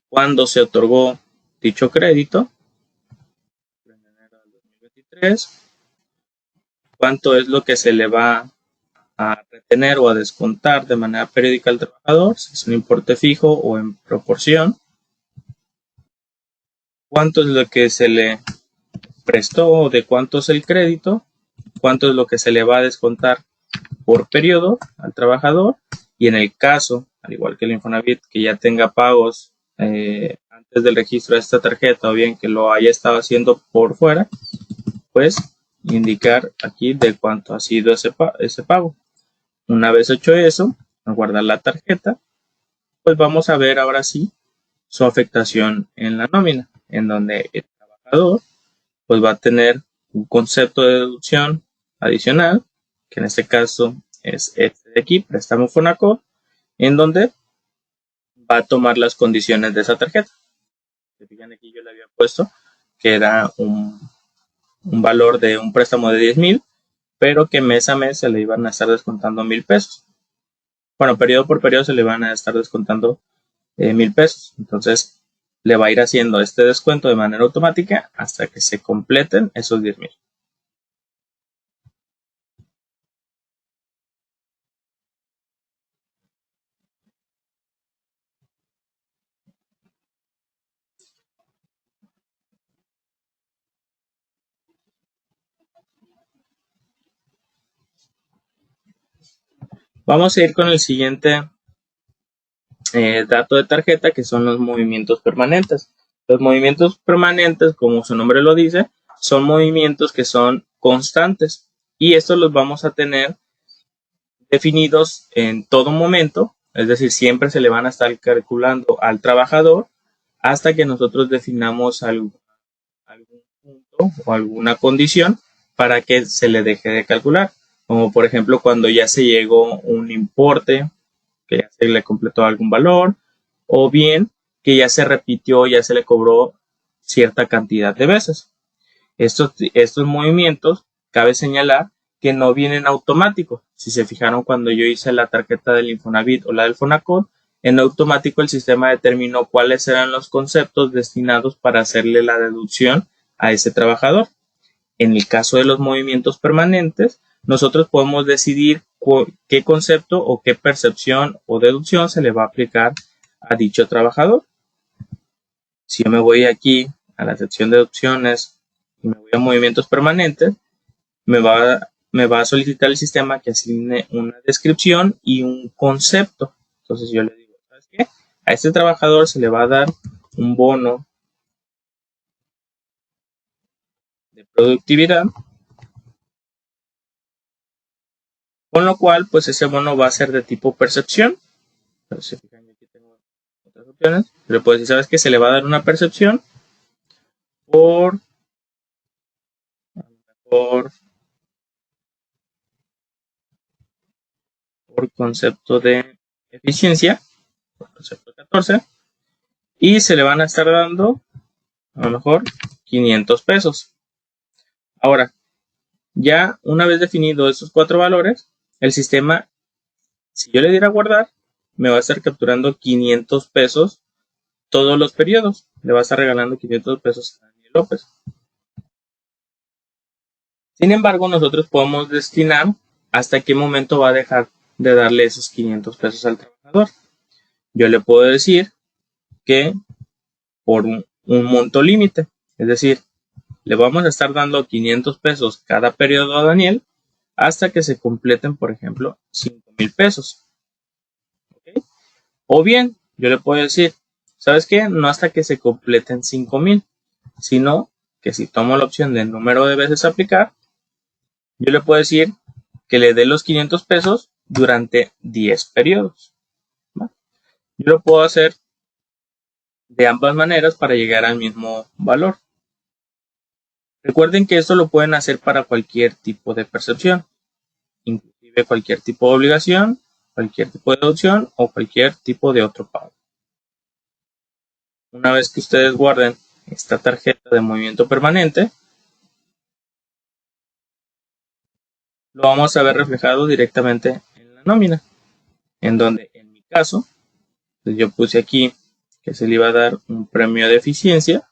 cuándo se otorgó dicho crédito, en enero del 2023, cuánto es lo que se le va a retener o a descontar de manera periódica al trabajador, si es un importe fijo o en proporción, cuánto es lo que se le prestó o de cuánto es el crédito, cuánto es lo que se le va a descontar por periodo al trabajador, y en el caso, al igual que el Infonavit, que ya tenga pagos antes del registro de esta tarjeta o bien que lo haya estado haciendo por fuera, pues indicar aquí de cuánto ha sido ese pago. Una vez hecho eso, al guardar la tarjeta, pues vamos a ver ahora sí su afectación en la nómina, en donde el trabajador pues va a tener un concepto de deducción adicional, que en este caso es este de aquí, préstamo Fonacot, en donde va a tomar las condiciones de esa tarjeta. Se fijan aquí yo le había puesto que era un valor de un préstamo de 10,000, pero que mes a mes se le iban a estar descontando 1,000 pesos. Bueno, periodo por periodo se le van a estar descontando 1,000 pesos. Entonces le va a ir haciendo este descuento de manera automática hasta que se completen esos 10,000. Vamos a ir con el siguiente dato de tarjeta, que son los movimientos permanentes. Los movimientos permanentes, como su nombre lo dice, son movimientos que son constantes y estos los vamos a tener definidos en todo momento, es decir, siempre se le van a estar calculando al trabajador hasta que nosotros definamos algún punto o alguna condición para que se le deje de calcular, como por ejemplo cuando ya se llegó un importe, que ya se le completó algún valor, o bien que ya se repitió, ya se le cobró cierta cantidad de veces. Estos movimientos, cabe señalar que no vienen automáticos. Si se fijaron cuando yo hice la tarjeta del Infonavit o la del Fonacot, en automático el sistema determinó cuáles eran los conceptos destinados para hacerle la deducción a ese trabajador. En el caso de los movimientos permanentes, nosotros podemos decidir qué concepto o qué percepción o deducción se le va a aplicar a dicho trabajador. Si yo me voy aquí a la sección de opciones y me voy a movimientos permanentes, me va a solicitar el sistema que asigne una descripción y un concepto. Entonces yo le digo, ¿sabes qué? A este trabajador se le va a dar un bono de productividad, con lo cual pues ese bono va a ser de tipo percepción. Entonces, si fijan, aquí tengo otras opciones, pero pues si sabes que se le va a dar una percepción por concepto de eficiencia, por concepto 14, y se le van a estar dando a lo mejor 500 pesos. Ahora, ya una vez definido esos 4 valores, el sistema, si yo le diera guardar, me va a estar capturando 500 pesos todos los periodos. Le va a estar regalando 500 pesos a Daniel López. Sin embargo, nosotros podemos destinar hasta qué momento va a dejar de darle esos 500 pesos al trabajador. Yo le puedo decir que por un monto límite, es decir, le vamos a estar dando 500 pesos cada periodo a Daniel hasta que se completen, por ejemplo, 5,000 pesos. ¿Okay? O bien, yo le puedo decir, ¿sabes qué? No hasta que se completen 5,000, sino que si tomo la opción de número de veces aplicar, yo le puedo decir que le dé los 500 pesos durante 10 periodos. ¿Va? Yo lo puedo hacer de ambas maneras para llegar al mismo valor. Recuerden que esto lo pueden hacer para cualquier tipo de percepción, inclusive cualquier tipo de obligación, cualquier tipo de deducción o cualquier tipo de otro pago. Una vez que ustedes guarden esta tarjeta de movimiento permanente, lo vamos a ver reflejado directamente en la nómina, en donde en mi caso, pues yo puse aquí que se le iba a dar un premio de eficiencia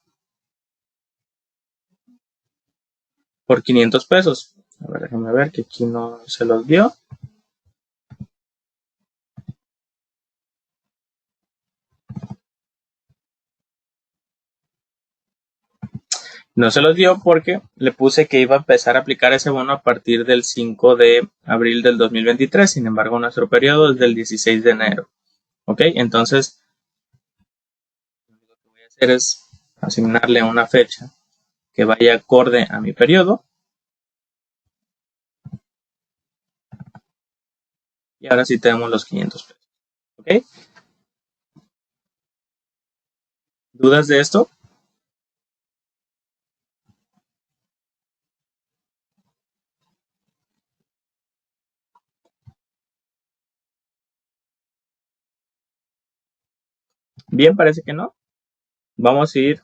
por 500 pesos. A ver, déjame ver que aquí no se los dio. No se los dio porque le puse que iba a empezar a aplicar ese bono a partir del 5 de abril del 2023. Sin embargo, nuestro periodo es del 16 de enero. ¿Ok? Entonces, lo que voy a hacer es asignarle una fecha que vaya acorde a mi periodo. Y ahora sí tenemos los 500 pesos. ¿Ok? ¿Dudas de esto? Bien, parece que no. Vamos a ir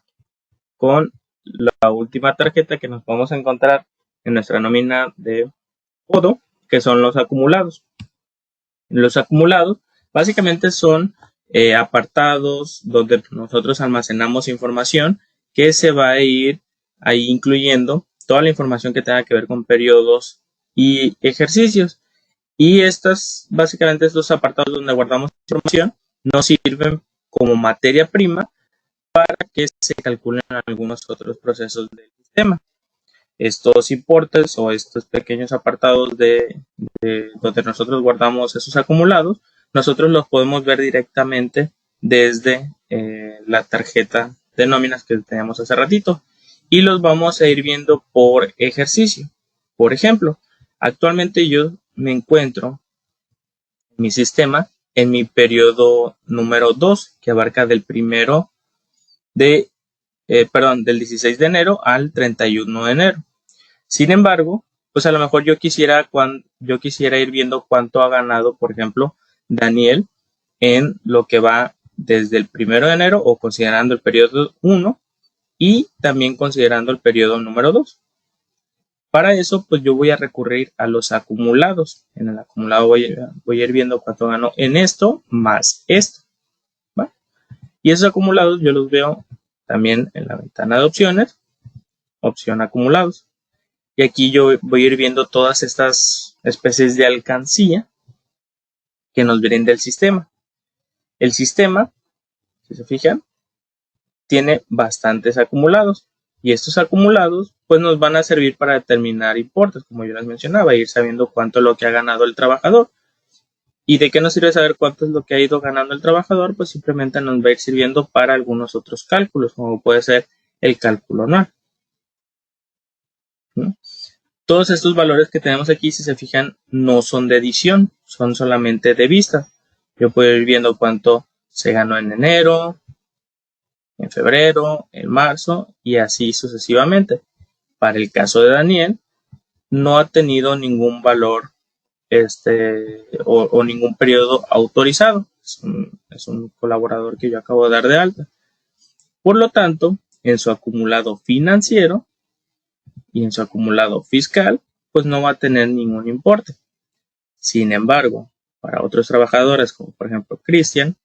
con la última tarjeta que nos vamos a encontrar en nuestra nómina de Odo, que son los acumulados. Los acumulados básicamente son apartados donde nosotros almacenamos información que se va a ir ahí incluyendo toda la información que tenga que ver con periodos y ejercicios. Y básicamente estos apartados donde guardamos información nos sirven como materia prima para que se calculen algunos otros procesos del sistema. Estos importes o estos pequeños apartados de donde nosotros guardamos esos acumulados, nosotros los podemos ver directamente desde la tarjeta de nóminas que teníamos hace ratito y los vamos a ir viendo por ejercicio. Por ejemplo, actualmente yo me encuentro en mi sistema en mi periodo número 2, que abarca del del 16 de enero al 31 de enero. Sin embargo, pues a lo mejor yo quisiera ir viendo cuánto ha ganado, por ejemplo, Daniel en lo que va desde el 1 de enero o considerando el periodo 1 y también considerando el periodo número 2. Para eso, pues yo voy a recurrir a los acumulados. En el acumulado voy a ir viendo cuánto ganó en esto más esto. ¿Va? Y esos acumulados yo los veo también en la ventana de opciones, opción acumulados. Y aquí yo voy a ir viendo todas estas especies de alcancía que nos brinda el sistema. El sistema, si se fijan, tiene bastantes acumulados. Y estos acumulados pues nos van a servir para determinar importes, como yo les mencionaba, ir sabiendo cuánto es lo que ha ganado el trabajador. ¿Y de qué nos sirve saber cuánto es lo que ha ido ganando el trabajador? Pues simplemente nos va a ir sirviendo para algunos otros cálculos, como puede ser el cálculo anual. ¿No? Todos estos valores que tenemos aquí, si se fijan, no son de edición, son solamente de vista. Yo puedo ir viendo cuánto se ganó en enero, en febrero, en marzo y así sucesivamente. Para el caso de Daniel, no ha tenido ningún valor o ningún periodo autorizado. Es un colaborador que yo acabo de dar de alta. Por lo tanto, en su acumulado financiero y en su acumulado fiscal, pues no va a tener ningún importe. Sin embargo, para otros trabajadores, como por ejemplo Cristian,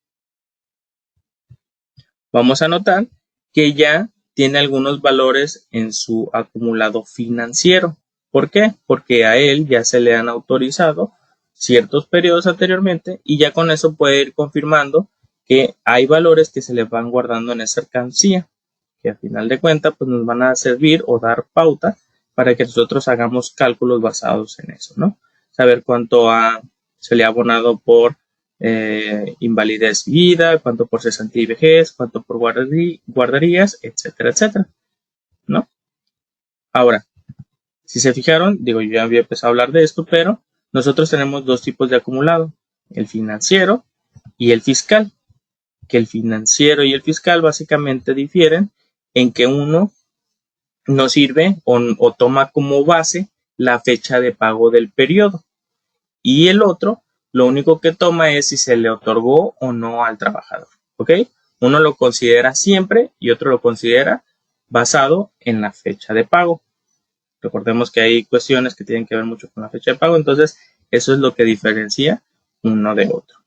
vamos a notar que ya tiene algunos valores en su acumulado financiero. ¿Por qué? Porque a él ya se le han autorizado ciertos periodos anteriormente y ya con eso puede ir confirmando que hay valores que se le van guardando en esa alcancía, que a final de cuentas pues nos van a servir o dar pauta para que nosotros hagamos cálculos basados en eso, ¿no? Saber cuánto se le ha abonado por invalidez y vida, cuánto por cesantía y vejez, cuánto por guarderías, etcétera, etcétera, ¿no? Ahora, si se fijaron, digo, yo ya había empezado a hablar de esto, pero nosotros tenemos dos tipos de acumulado, el financiero y el fiscal, que el financiero y el fiscal básicamente difieren en que uno nos sirve o toma como base la fecha de pago del periodo y el otro lo único que toma es si se le otorgó o no al trabajador, ¿ok? Uno lo considera siempre y otro lo considera basado en la fecha de pago. Recordemos que hay cuestiones que tienen que ver mucho con la fecha de pago, entonces eso es lo que diferencia uno de otro.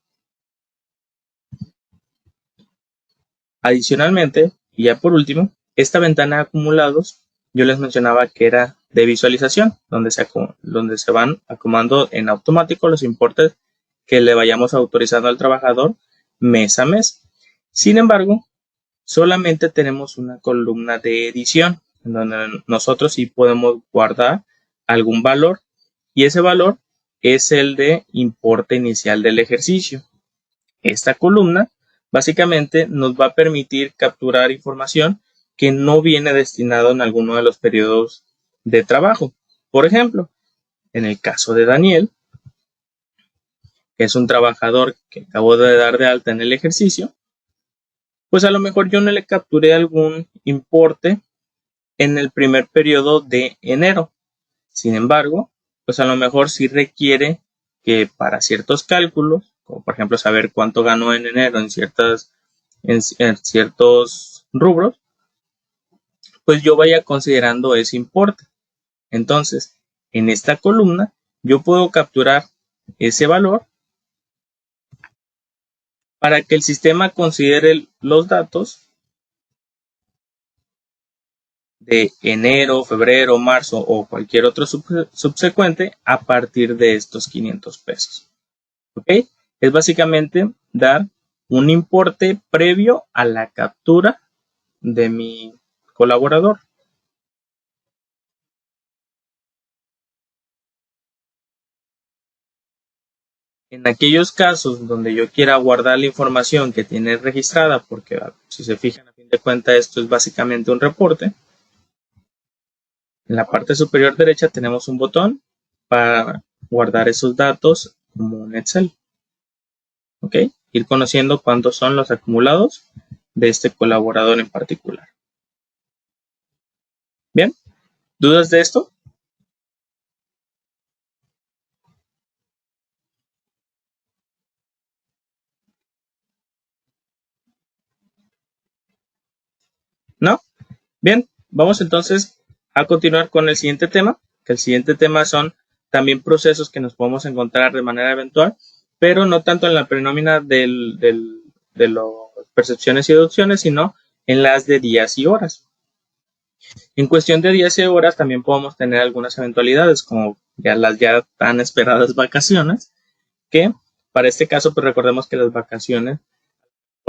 Adicionalmente, y ya por último, esta ventana de acumulados, yo les mencionaba que era de visualización, donde se van acomodando en automático los importes que le vayamos autorizando al trabajador mes a mes. Sin embargo, solamente tenemos una columna de edición, en donde nosotros sí podemos guardar algún valor, y ese valor es el de importe inicial del ejercicio. Esta columna básicamente nos va a permitir capturar información que no viene destinado en alguno de los periodos de trabajo. Por ejemplo, en el caso de Daniel, que es un trabajador que acabo de dar de alta en el ejercicio, pues a lo mejor yo no le capturé algún importe en el primer periodo de enero. Sin embargo, pues a lo mejor sí requiere que para ciertos cálculos, como por ejemplo saber cuánto ganó en enero en ciertos rubros, pues yo vaya considerando ese importe. Entonces, en esta columna, yo puedo capturar ese valor para que el sistema considere los datos de enero, febrero, marzo o cualquier otro subsecuente a partir de estos 500 pesos. ¿Ok? Es básicamente dar un importe previo a la captura de mi colaborador. En aquellos casos donde yo quiera guardar la información que tiene registrada, porque si se fijan, a fin de cuentas esto es básicamente un reporte, en la parte superior derecha tenemos un botón para guardar esos datos como un Excel. ¿Ok? Ir conociendo cuántos son los acumulados de este colaborador en particular. Bien, ¿dudas de esto? ¿No? Bien, vamos entonces a continuar con el siguiente tema, que el siguiente tema son también procesos que nos podemos encontrar de manera eventual, pero no tanto en la prenómina de las percepciones y deducciones, sino en las de días y horas. En cuestión de días y horas también podemos tener algunas eventualidades, como las ya tan esperadas vacaciones, que para este caso pues recordemos que las vacaciones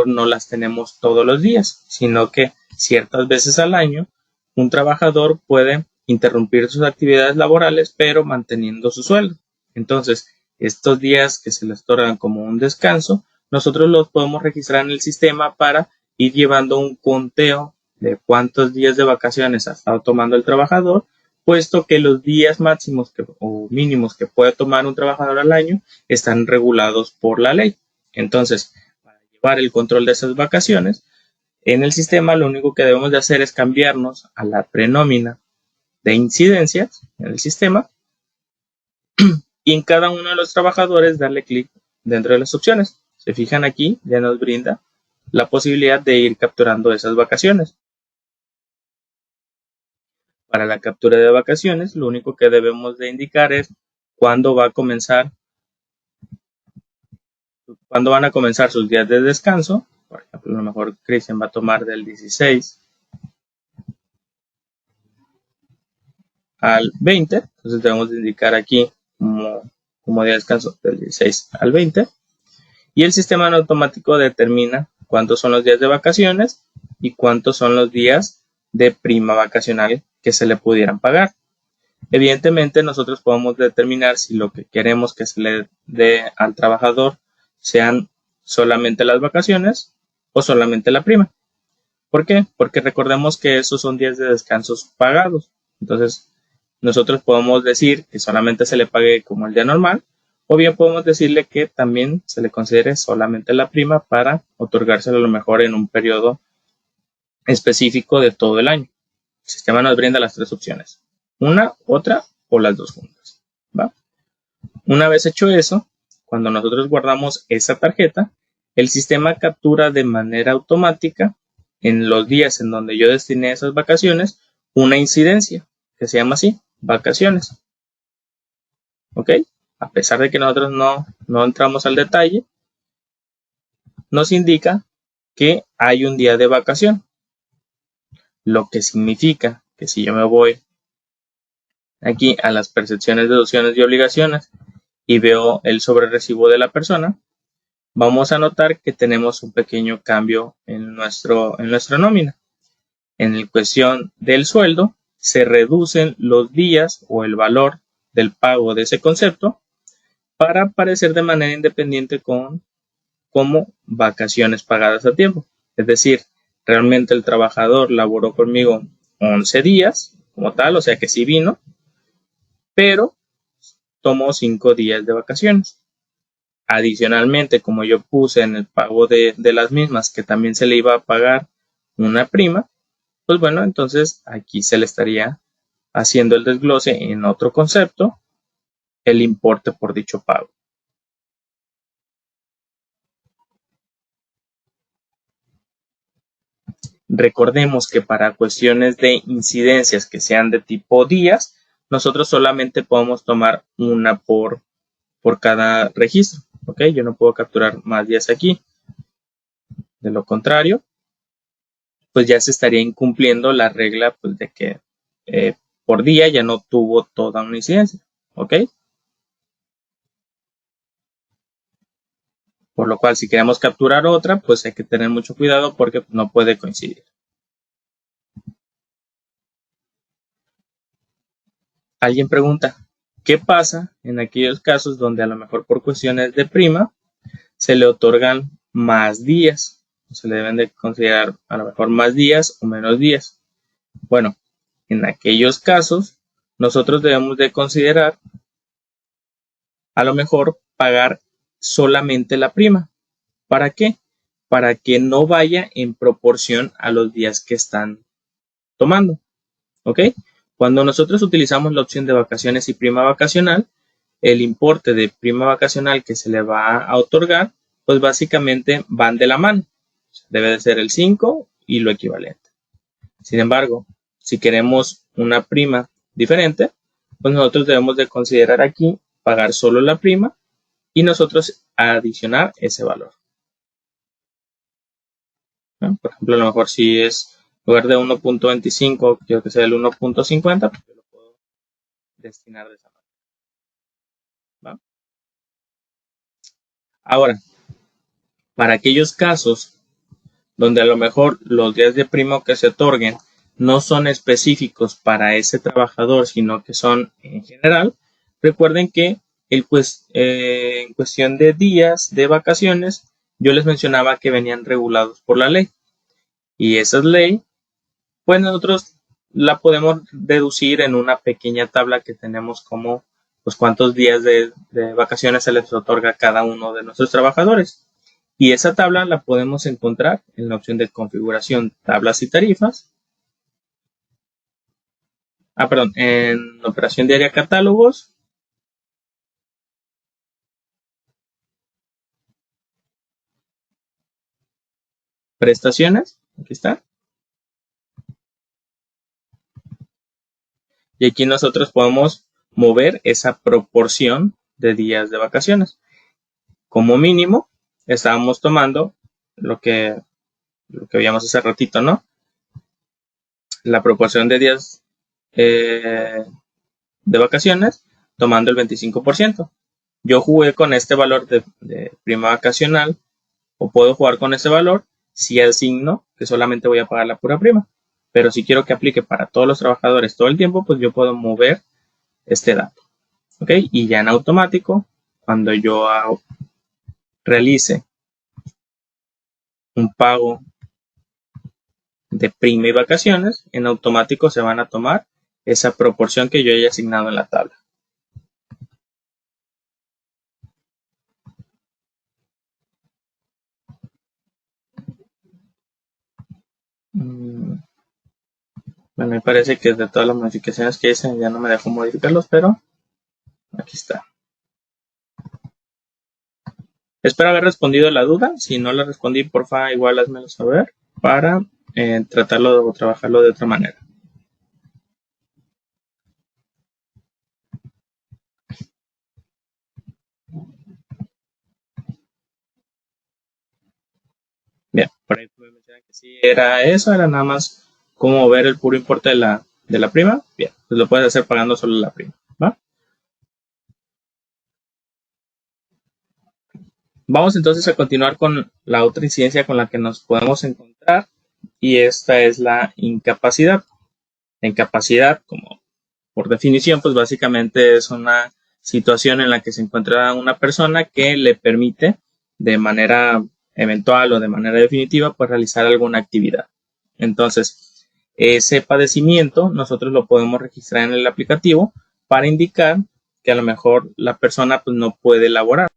no las tenemos todos los días, sino que ciertas veces al año un trabajador puede interrumpir sus actividades laborales pero manteniendo su sueldo. Entonces, estos días que se les otorgan como un descanso, nosotros los podemos registrar en el sistema para ir llevando un conteo de cuántos días de vacaciones ha estado tomando el trabajador, puesto que los días máximos o mínimos que puede tomar un trabajador al año están regulados por la ley. Entonces, para el control de esas vacaciones, en el sistema lo único que debemos de hacer es cambiarnos a la prenómina de incidencias en el sistema y en cada uno de los trabajadores darle clic dentro de las opciones. Se fijan aquí, ya nos brinda la posibilidad de ir capturando esas vacaciones. Para la captura de vacaciones, lo único que debemos de indicar es cuándo van a comenzar sus días de descanso. Por ejemplo, a lo mejor Cristian va a tomar del 16 al 20, entonces debemos de indicar aquí como día de descanso del 16 al 20, y el sistema en automático determina cuántos son los días de vacaciones y cuántos son los días de prima vacacional que se le pudieran pagar. Evidentemente nosotros podemos determinar si lo que queremos que se le dé al trabajador sean solamente las vacaciones o solamente la prima. ¿Por qué? Porque recordemos que esos son días de descansos pagados. Entonces, nosotros podemos decir que solamente se le pague como el día normal, o bien podemos decirle que también se le considere solamente la prima para otorgárselo a lo mejor en un periodo específico de todo el año. El sistema nos brinda las tres opciones, una, otra o las dos juntas, ¿va? Una vez hecho eso, cuando nosotros guardamos esa tarjeta, el sistema captura de manera automática en los días en donde yo destiné esas vacaciones una incidencia que se llama así, vacaciones. ¿Ok? A pesar de que nosotros no entramos al detalle, nos indica que hay un día de vacación, lo que significa que si yo me voy aquí a las percepciones, deducciones y obligaciones y veo el sobrerecibo de la persona, vamos a notar que tenemos un pequeño cambio en nuestra nómina. En la cuestión del sueldo, se reducen los días o el valor del pago de ese concepto para aparecer de manera independiente como vacaciones pagadas a tiempo. Es decir, realmente el trabajador laboró conmigo 11 días como tal, o sea que sí vino, pero tomó 5 días de vacaciones. Adicionalmente, como yo puse en el pago de las mismas que también se le iba a pagar una prima, pues bueno, entonces aquí se le estaría haciendo el desglose en otro concepto, el importe por dicho pago. Recordemos que para cuestiones de incidencias que sean de tipo días, nosotros solamente podemos tomar una por cada registro. ¿Ok? Yo no puedo capturar más días aquí. De lo contrario, pues ya se estaría incumpliendo la regla pues, de que por día ya no tuvo toda una incidencia. ¿Ok? Por lo cual, si queremos capturar otra, pues hay que tener mucho cuidado porque no puede coincidir. Alguien pregunta, ¿qué pasa en aquellos casos donde a lo mejor por cuestiones de prima se le otorgan más días? Se le deben de considerar a lo mejor más días o menos días. Bueno, en aquellos casos, nosotros debemos de considerar a lo mejor pagar solamente la prima. ¿Para qué? Para que no vaya en proporción a los días que están tomando. ¿Ok? Cuando nosotros utilizamos la opción de vacaciones y prima vacacional, el importe de prima vacacional que se le va a otorgar, pues básicamente van de la mano. Debe de ser el 5 y lo equivalente. Sin embargo, si queremos una prima diferente, pues nosotros debemos de considerar aquí pagar solo la prima y nosotros adicionar ese valor. ¿no? Por ejemplo, a lo mejor si es en lugar de 1.25, quiero que sea el 1.50, pues yo lo puedo destinar de esa manera. ¿va? Ahora, para aquellos casos donde a lo mejor los días de prima que se otorguen no son específicos para ese trabajador, sino que son en general, recuerden que en cuestión de días de vacaciones, yo les mencionaba que venían regulados por la ley. Y esa ley, pues nosotros la podemos deducir en una pequeña tabla que tenemos como pues cuántos días de vacaciones se les otorga a cada uno de nuestros trabajadores. Y esa tabla la podemos encontrar en la opción de configuración, tablas y tarifas. Perdón, en operación diaria catálogos. Prestaciones, aquí está. Y aquí nosotros podemos mover esa proporción de días de vacaciones. Como mínimo, estábamos tomando lo que veíamos hace ratito, ¿no? La proporción de días de vacaciones tomando el 25%. Yo jugué con este valor de prima vacacional o puedo jugar con ese valor si asigno que solamente voy a pagar la pura prima. Pero si quiero que aplique para todos los trabajadores todo el tiempo, pues yo puedo mover este dato. ¿Ok? Y ya en automático, cuando yo realice un pago de prima y vacaciones, en automático se van a tomar esa proporción que yo haya asignado en la tabla. Bueno, me parece que de todas las modificaciones que hice ya no me dejó modificarlos, pero aquí está. Espero haber respondido la duda. Si no la respondí, porfa, igual házmelo saber para tratarlo o trabajarlo de otra manera. Bien, por ahí me mencionan que sí era eso, era nada más como ver el puro importe de la prima. Bien, pues lo puedes hacer pagando solo la prima, ¿va? Vamos entonces a continuar con la otra incidencia con la que nos podemos encontrar y esta es la incapacidad. La incapacidad, como por definición, pues básicamente es una situación en la que se encuentra una persona que le permite de manera eventual o de manera definitiva pues realizar alguna actividad. Entonces, ese padecimiento nosotros lo podemos registrar en el aplicativo para indicar que a lo mejor la persona pues no puede laborar.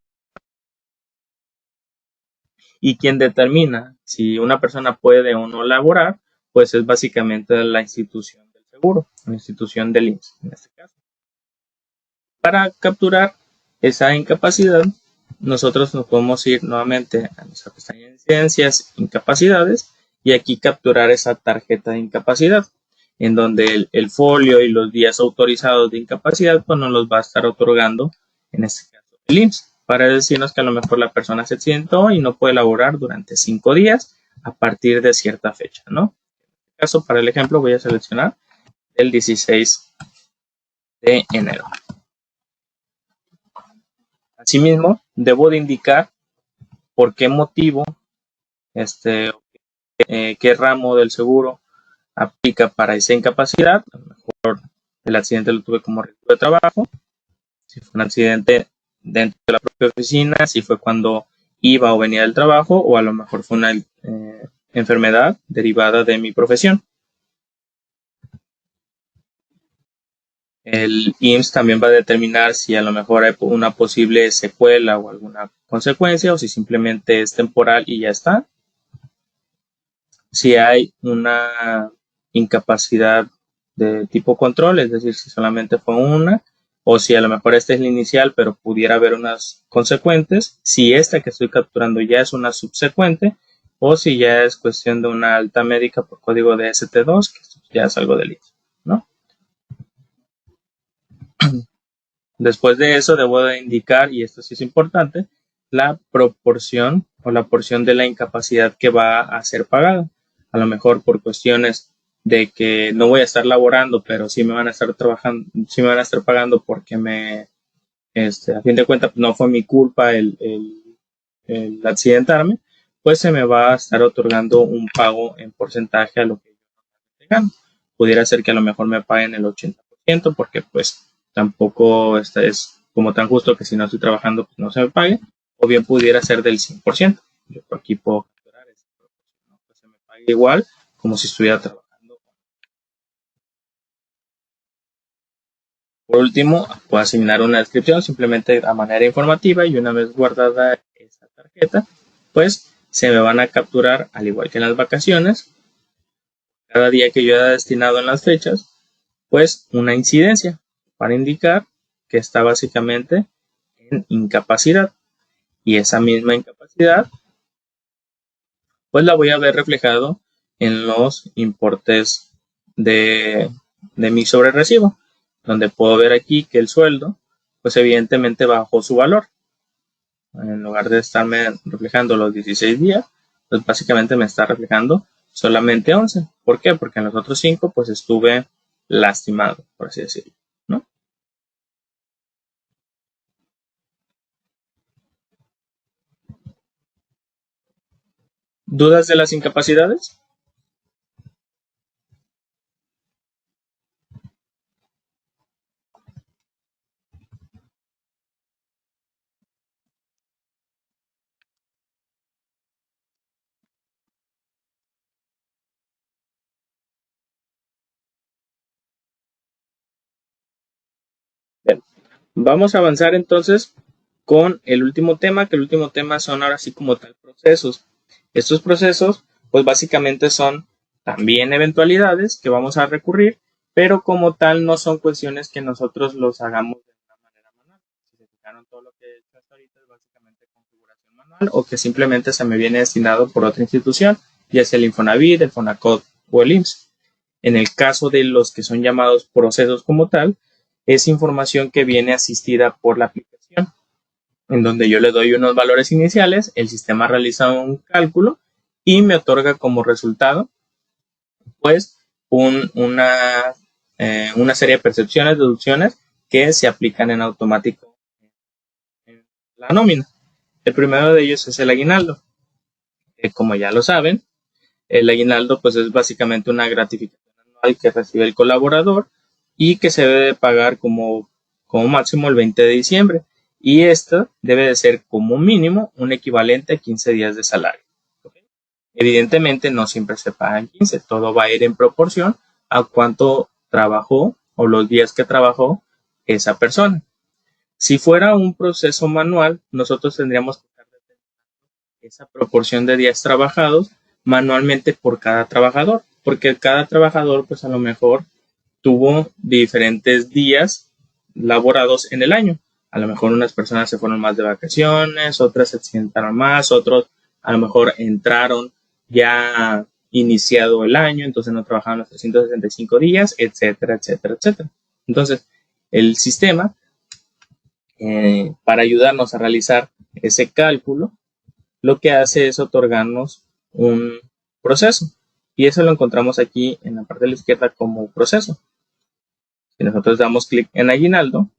Y quien determina si una persona puede o no laborar, pues es básicamente la institución del seguro, la institución del IMSS en este caso. Para capturar esa incapacidad, nosotros nos podemos ir nuevamente a nuestra pestaña de incidencias, incapacidades, y aquí capturar esa tarjeta de incapacidad, en donde el folio y los días autorizados de incapacidad, pues nos los va a estar otorgando, en este caso, el IMSS, para decirnos que a lo mejor la persona se accidentó y no puede laborar durante 5 días a partir de cierta fecha, ¿no? En este caso, para el ejemplo, voy a seleccionar el 16 de enero. Asimismo, debo de indicar por qué motivo, qué ramo del seguro aplica para esa incapacidad. A lo mejor el accidente lo tuve como riesgo de trabajo, si fue un accidente dentro de la propia oficina, si fue cuando iba o venía del trabajo, o a lo mejor fue una enfermedad derivada de mi profesión. El IMSS también va a determinar si a lo mejor hay una posible secuela o alguna consecuencia o si simplemente es temporal y ya está. Si hay una incapacidad de tipo control, es decir, si solamente fue una, o si a lo mejor esta es la inicial, pero pudiera haber unas consecuentes, si esta que estoy capturando ya es una subsecuente, o si ya es cuestión de una alta médica por código de ST2, que ya es algo delito, ¿no? Después de eso, debo de indicar, y esto sí es importante, la proporción o la porción de la incapacidad que va a ser pagada. A lo mejor por cuestiones de que no voy a estar laborando, pero sí me van a estar trabajando, sí me van a estar pagando porque a fin de cuentas, no fue mi culpa el accidentarme, pues se me va a estar otorgando un pago en porcentaje a lo que yo gano. Pudiera ser que a lo mejor me paguen el 80%, porque pues tampoco es como tan justo que si no estoy trabajando, pues no se me pague, o bien pudiera ser del 100%. Yo aquí puedo capturar esa proporción, ¿no? Pues se me pague igual como si estuviera trabajando. Por último, puedo asignar una descripción simplemente a manera informativa y una vez guardada esa tarjeta, pues se me van a capturar, al igual que en las vacaciones, cada día que yo haya destinado en las fechas, pues una incidencia para indicar que está básicamente en incapacidad. Y esa misma incapacidad, pues la voy a ver reflejado en los importes de mi sobrerecibo, donde puedo ver aquí que el sueldo, pues evidentemente bajó su valor. En lugar de estarme reflejando los 16 días, pues básicamente me está reflejando solamente 11. ¿Por qué? Porque en los otros 5 pues estuve lastimado, por así decirlo, ¿no? ¿Dudas de las incapacidades? Vamos a avanzar entonces con el último tema, que el último tema son ahora sí como tal procesos. Estos procesos pues básicamente son también eventualidades que vamos a recurrir, pero como tal no son cuestiones que nosotros los hagamos de una manera manual. Si se fijaron, todo lo que he hecho hasta ahorita es básicamente configuración manual o que simplemente se me viene destinado por otra institución, ya sea el Infonavit, el Fonacot o el IMSS. En el caso de los que son llamados procesos como tal, es información que viene asistida por la aplicación, en donde yo le doy unos valores iniciales, el sistema realiza un cálculo y me otorga como resultado pues una serie de percepciones, deducciones que se aplican en automático en la nómina. El primero de ellos es el aguinaldo. Como ya lo saben, el aguinaldo pues es básicamente una gratificación anual que recibe el colaborador y que se debe de pagar como máximo el 20 de diciembre. Y esto debe de ser como mínimo un equivalente a 15 días de salario. ¿Okay? Evidentemente no siempre se pagan 15, todo va a ir en proporción a cuánto trabajó o los días que trabajó esa persona. Si fuera un proceso manual, nosotros tendríamos que estar esa proporción de días trabajados manualmente por cada trabajador, porque cada trabajador pues a lo mejor tuvo diferentes días laborados en el año. A lo mejor unas personas se fueron más de vacaciones, otras se sientaron más, otros a lo mejor entraron ya iniciado el año, entonces no trabajaban los 365 días, etcétera, etcétera, etcétera. Entonces, el sistema, para ayudarnos a realizar ese cálculo, lo que hace es otorgarnos un proceso. Y eso lo encontramos aquí en la parte de la izquierda como proceso. Si nosotros damos clic en aguinaldo,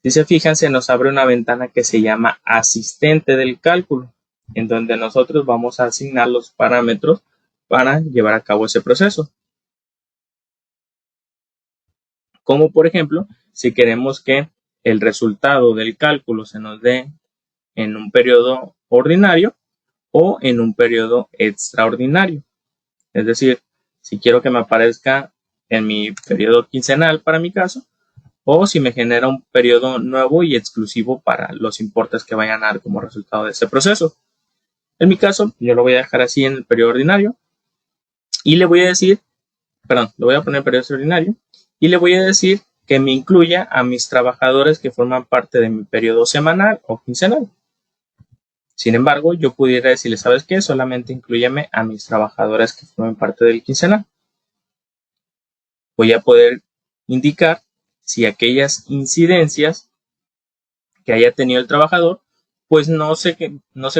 si se fijan, se nos abre una ventana que se llama asistente del cálculo, en donde nosotros vamos a asignar los parámetros para llevar a cabo ese proceso. Como por ejemplo, si queremos que el resultado del cálculo se nos dé en un periodo ordinario o en un periodo extraordinario. Es decir, si quiero que me aparezca en mi periodo quincenal para mi caso, o si me genera un periodo nuevo y exclusivo para los importes que vayan a dar como resultado de ese proceso. En mi caso, yo lo voy a dejar así en el periodo ordinario y le voy a decir, lo voy a poner en periodo extraordinario y le voy a decir que me incluya a mis trabajadores que forman parte de mi periodo semanal o quincenal. Sin embargo, yo pudiera decirle, ¿sabes qué? Solamente inclúyeme a mis trabajadores que forman parte del quincenal. Voy a poder indicar si aquellas incidencias que haya tenido el trabajador, pues no se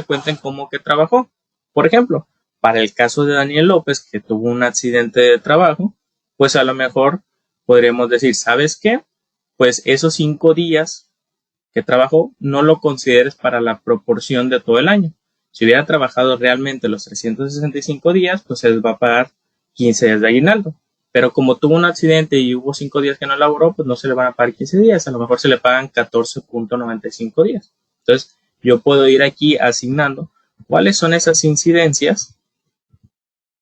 cuenten como que trabajó. Por ejemplo, para el caso de Daniel López, que tuvo un accidente de trabajo, pues a lo mejor podríamos decir, ¿sabes qué? Pues esos 5 días que trabajó no lo consideres para la proporción de todo el año. Si hubiera trabajado realmente los 365 días, pues se les va a pagar 15 días de aguinaldo. Pero como tuvo un accidente y hubo 5 días que no laboró, pues no se le van a pagar 15 días, a lo mejor se le pagan 14.95 días. Entonces, yo puedo ir aquí asignando cuáles son esas incidencias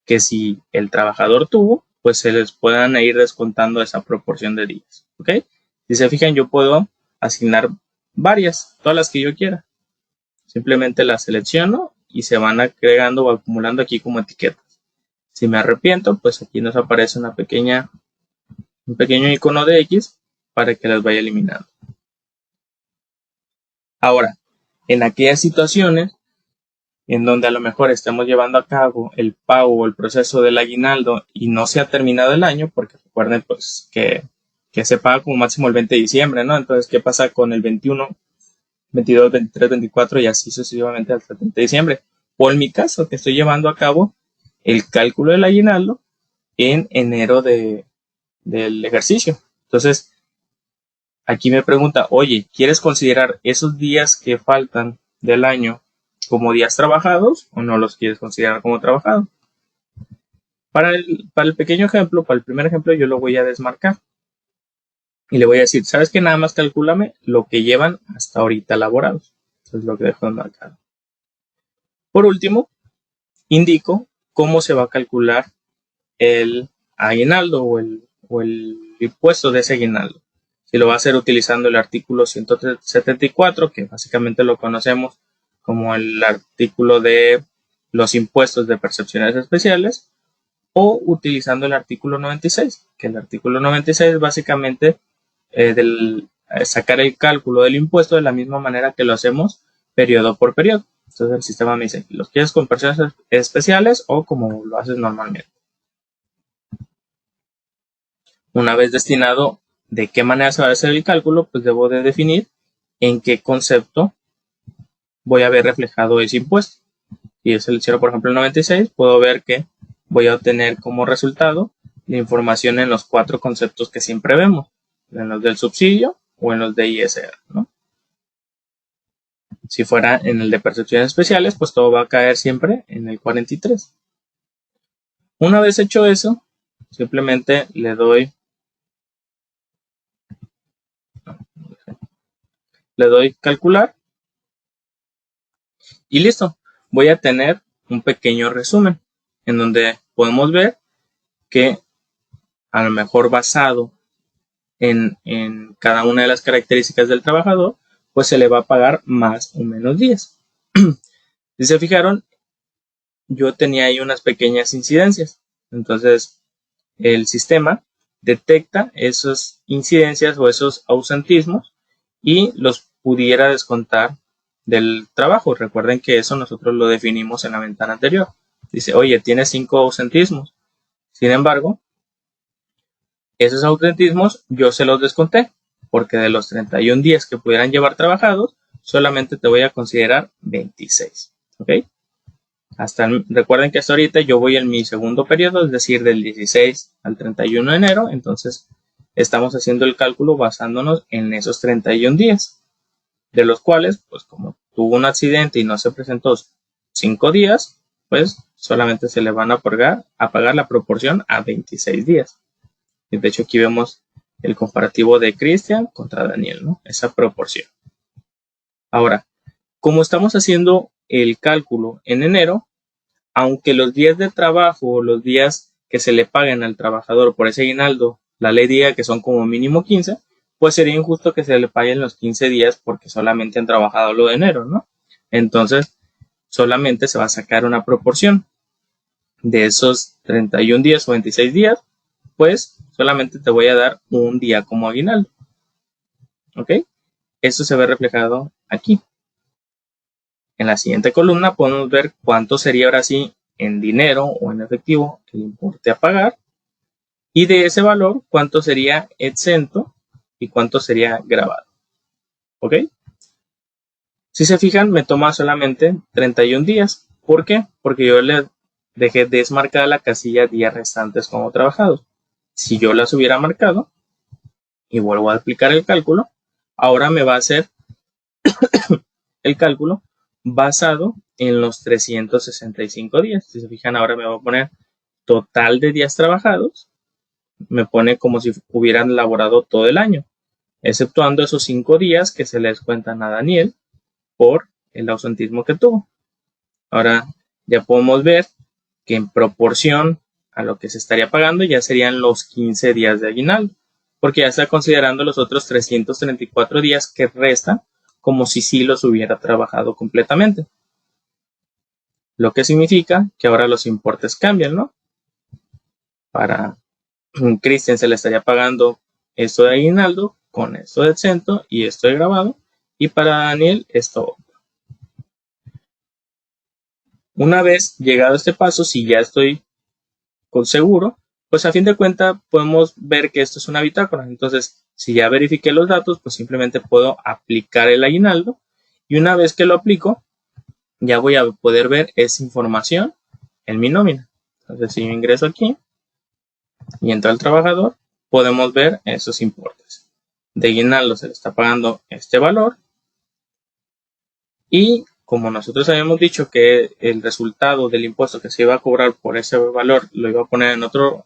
que si el trabajador tuvo, pues se les puedan ir descontando esa proporción de días. ¿Ok? Si se fijan, yo puedo asignar varias, todas las que yo quiera. Simplemente las selecciono y se van agregando o acumulando aquí como etiquetas. Si me arrepiento, pues aquí nos aparece un pequeño icono de X para que las vaya eliminando. Ahora, en aquellas situaciones en donde a lo mejor estemos llevando a cabo el pago o el proceso del aguinaldo y no se ha terminado el año, porque recuerden pues que se paga como máximo el 20 de diciembre, ¿no? Entonces, ¿qué pasa con el 21, 22, 23, 24 y así sucesivamente hasta el 30 de diciembre? O en mi caso, que estoy llevando a cabo el cálculo del aguinaldo en enero del ejercicio. Entonces, aquí me pregunta, oye, ¿quieres considerar esos días que faltan del año como días trabajados o no los quieres considerar como trabajados? Para el pequeño ejemplo, para el primer ejemplo, yo lo voy a desmarcar y le voy a decir, ¿sabes qué? Nada más calcúlame lo que llevan hasta ahorita elaborados. Eso es lo que dejo enmarcado. Por último, indico cómo se va a calcular el aguinaldo o el impuesto de ese aguinaldo. Si lo va a hacer utilizando el artículo 174, que básicamente lo conocemos como el artículo de los impuestos de percepciones especiales, o utilizando el artículo 96, que el artículo 96 básicamente sacar el cálculo del impuesto de la misma manera que lo hacemos periodo por periodo. Entonces el sistema me dice, ¿los quieres con percepciones especiales o como lo haces normalmente? Una vez destinado de qué manera se va a hacer el cálculo, pues debo de definir en qué concepto voy a ver reflejado ese impuesto. Y es el cero, por ejemplo, el 96, puedo ver que voy a obtener como resultado la información en los 4 conceptos que siempre vemos, en los del subsidio o en los de ISR, ¿no? Si fuera en el de percepciones especiales, pues todo va a caer siempre en el 43. Una vez hecho eso, simplemente le doy calcular y listo. Voy a tener un pequeño resumen en donde podemos ver que a lo mejor basado en cada una de las características del trabajador, pues se le va a pagar más o menos días. Si se fijaron, yo tenía ahí unas pequeñas incidencias. Entonces, el sistema detecta esas incidencias o esos ausentismos y los pudiera descontar del trabajo. Recuerden que eso nosotros lo definimos en la ventana anterior. Dice, oye, tiene 5 ausentismos. Sin embargo, esos ausentismos yo se los desconté, porque de los 31 días que pudieran llevar trabajados, solamente te voy a considerar 26. ¿Ok? Recuerden que hasta ahorita yo voy en mi segundo periodo, es decir, del 16 al 31 de enero, entonces estamos haciendo el cálculo basándonos en esos 31 días, de los cuales, pues como tuvo un accidente y no se presentó 5 días, pues solamente se le van a pagar la proporción a 26 días. Y de hecho aquí vemos el comparativo de Cristian contra Daniel, ¿no? Esa proporción. Ahora, como estamos haciendo el cálculo en enero, aunque los días de trabajo o los días que se le paguen al trabajador por ese aguinaldo, la ley diga que son como mínimo 15, pues sería injusto que se le paguen los 15 días porque solamente han trabajado lo de enero, ¿no? Entonces, solamente se va a sacar una proporción de esos 31 días o 26 días, pues solamente te voy a dar un día como aguinaldo. ¿Ok? Eso se ve reflejado aquí. En la siguiente columna podemos ver cuánto sería ahora sí en dinero o en efectivo el importe a pagar. Y de ese valor, cuánto sería exento y cuánto sería grabado. ¿Ok? Si se fijan, me toma solamente 31 días. ¿Por qué? Porque yo le dejé desmarcada la casilla días restantes como trabajados. Si yo las hubiera marcado y vuelvo a aplicar el cálculo, ahora me va a hacer el cálculo basado en los 365 días. Si se fijan, ahora me va a poner total de días trabajados. Me pone como si hubieran laborado todo el año, exceptuando esos 5 días que se les cuentan a Daniel por el ausentismo que tuvo. Ahora ya podemos ver que en proporción a lo que se estaría pagando ya serían los 15 días de aguinaldo, porque ya está considerando los otros 334 días que restan como si sí los hubiera trabajado completamente. Lo que significa que ahora los importes cambian, ¿no? Para Cristian se le estaría pagando esto de aguinaldo con esto de exento y esto de grabado, y para Daniel esto. Una vez llegado a este paso, si ya estoy con seguro, pues a fin de cuentas podemos ver que esto es una bitácora. Entonces, si ya verifiqué los datos, pues simplemente puedo aplicar el aguinaldo, y una vez que lo aplico, ya voy a poder ver esa información en mi nómina. Entonces, si yo ingreso aquí y entro al trabajador, podemos ver esos importes. De aguinaldo se le está pagando este valor, y como nosotros habíamos dicho que el resultado del impuesto que se iba a cobrar por ese valor lo iba a poner en otro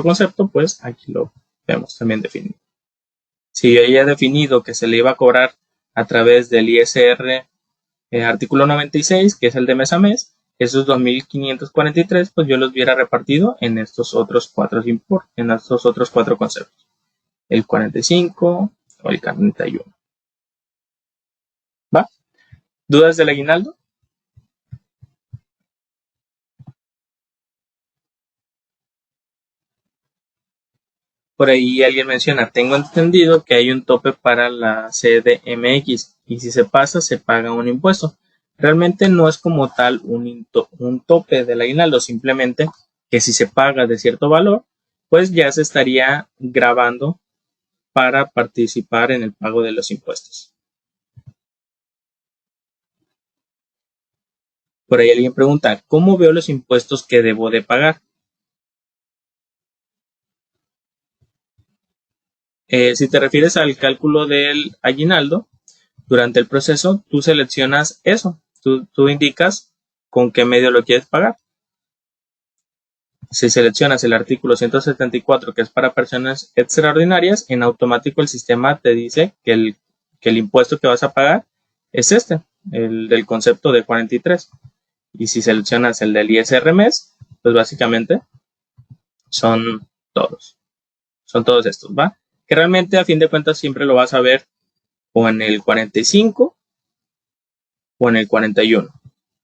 concepto, pues aquí lo vemos también definido. Si yo ya he definido que se le iba a cobrar a través del ISR artículo 96, que es el de mes a mes, esos 2.543, pues yo los hubiera repartido en estos otros 4 conceptos. el 45 o el 41. ¿Va? ¿Dudas del aguinaldo? Por ahí alguien menciona, tengo entendido que hay un tope para la CDMX y si se pasa se paga un impuesto. Realmente no es como tal un tope del aguinaldo, simplemente que si se paga de cierto valor, pues ya se estaría grabando para participar en el pago de los impuestos. Por ahí alguien pregunta, ¿cómo veo los impuestos que debo de pagar? Si te refieres al cálculo del aguinaldo, durante el proceso tú seleccionas eso, tú indicas con qué medio lo quieres pagar. Si seleccionas el artículo 174, que es para personas extraordinarias, en automático el sistema te dice que el impuesto que vas a pagar es este, el del concepto de 43. Y si seleccionas el del ISR mes, pues básicamente son todos. Son todos estos, ¿va? Que realmente a fin de cuentas siempre lo vas a ver o en el 45 o en el 41.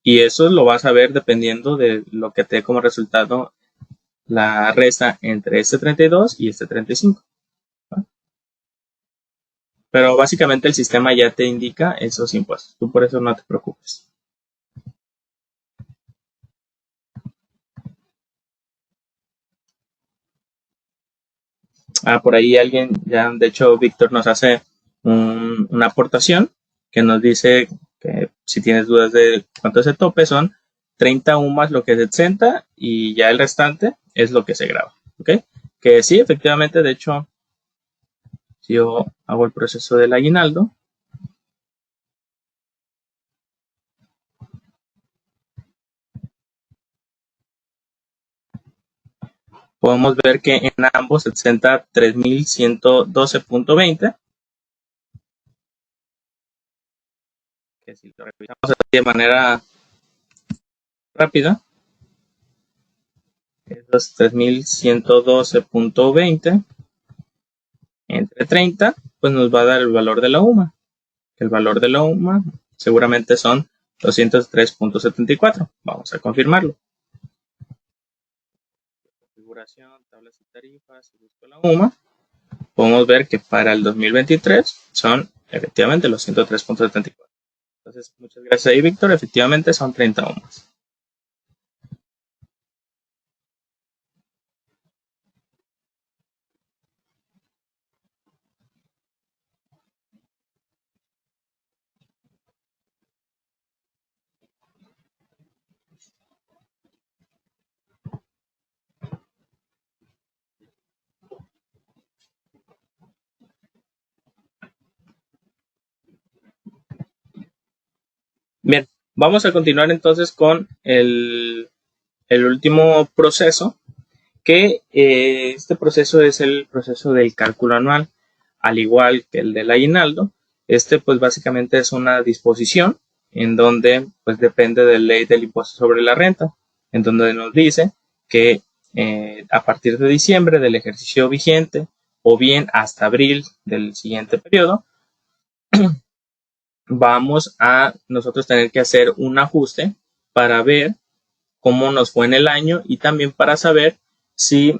Y eso lo vas a ver dependiendo de lo que te dé como resultado la resta entre este 32 y este 35. ¿Va? Pero básicamente el sistema ya te indica esos impuestos. Tú por eso no te preocupes. Por ahí alguien, ya de hecho Víctor nos hace una aportación que nos dice que si tienes dudas de cuánto es el tope, son 30 UMAS lo que se exenta y ya el restante es lo que se graba. ¿Ok? Que sí, efectivamente, de hecho, si yo hago el proceso del aguinaldo, podemos ver que en ambos se exenta 3.112.20, que si lo revisamos así de manera rápida, esos 3.112.20 entre 30, pues nos va a dar el valor de la UMA. El valor de la UMA seguramente son 203.74. Vamos a confirmarlo. Configuración, tablas y tarifas, y busco la UMA. Podemos ver que para el 2023 son efectivamente los 103.74. Entonces, muchas gracias ahí, Víctor. Efectivamente son 30 UMAs. Bien, vamos a continuar entonces con el último proceso, que este proceso es el proceso del cálculo anual, al igual que el del aguinaldo. Este pues básicamente es una disposición en donde pues depende de la ley del impuesto sobre la renta, en donde nos dice que a partir de diciembre del ejercicio vigente o bien hasta abril del siguiente periodo, vamos a nosotros tener que hacer un ajuste para ver cómo nos fue en el año y también para saber si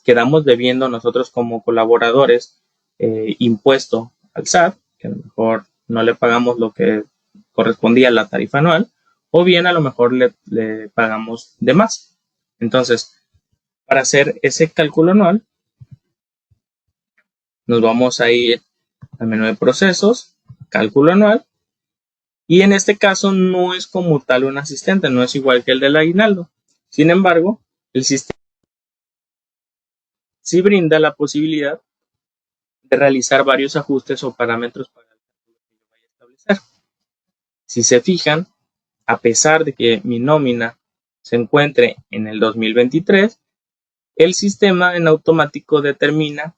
quedamos debiendo nosotros como colaboradores impuesto al SAT, que a lo mejor no le pagamos lo que correspondía a la tarifa anual, o bien a lo mejor le pagamos de más. Entonces, para hacer ese cálculo anual, nos vamos a ir al menú de procesos, cálculo anual, y en este caso no es como tal un asistente, no es igual que el del aguinaldo. Sin embargo, el sistema sí brinda la posibilidad de realizar varios ajustes o parámetros para el cálculo que yo vaya a establecer. Si se fijan, a pesar de que mi nómina se encuentre en el 2023, el sistema en automático determina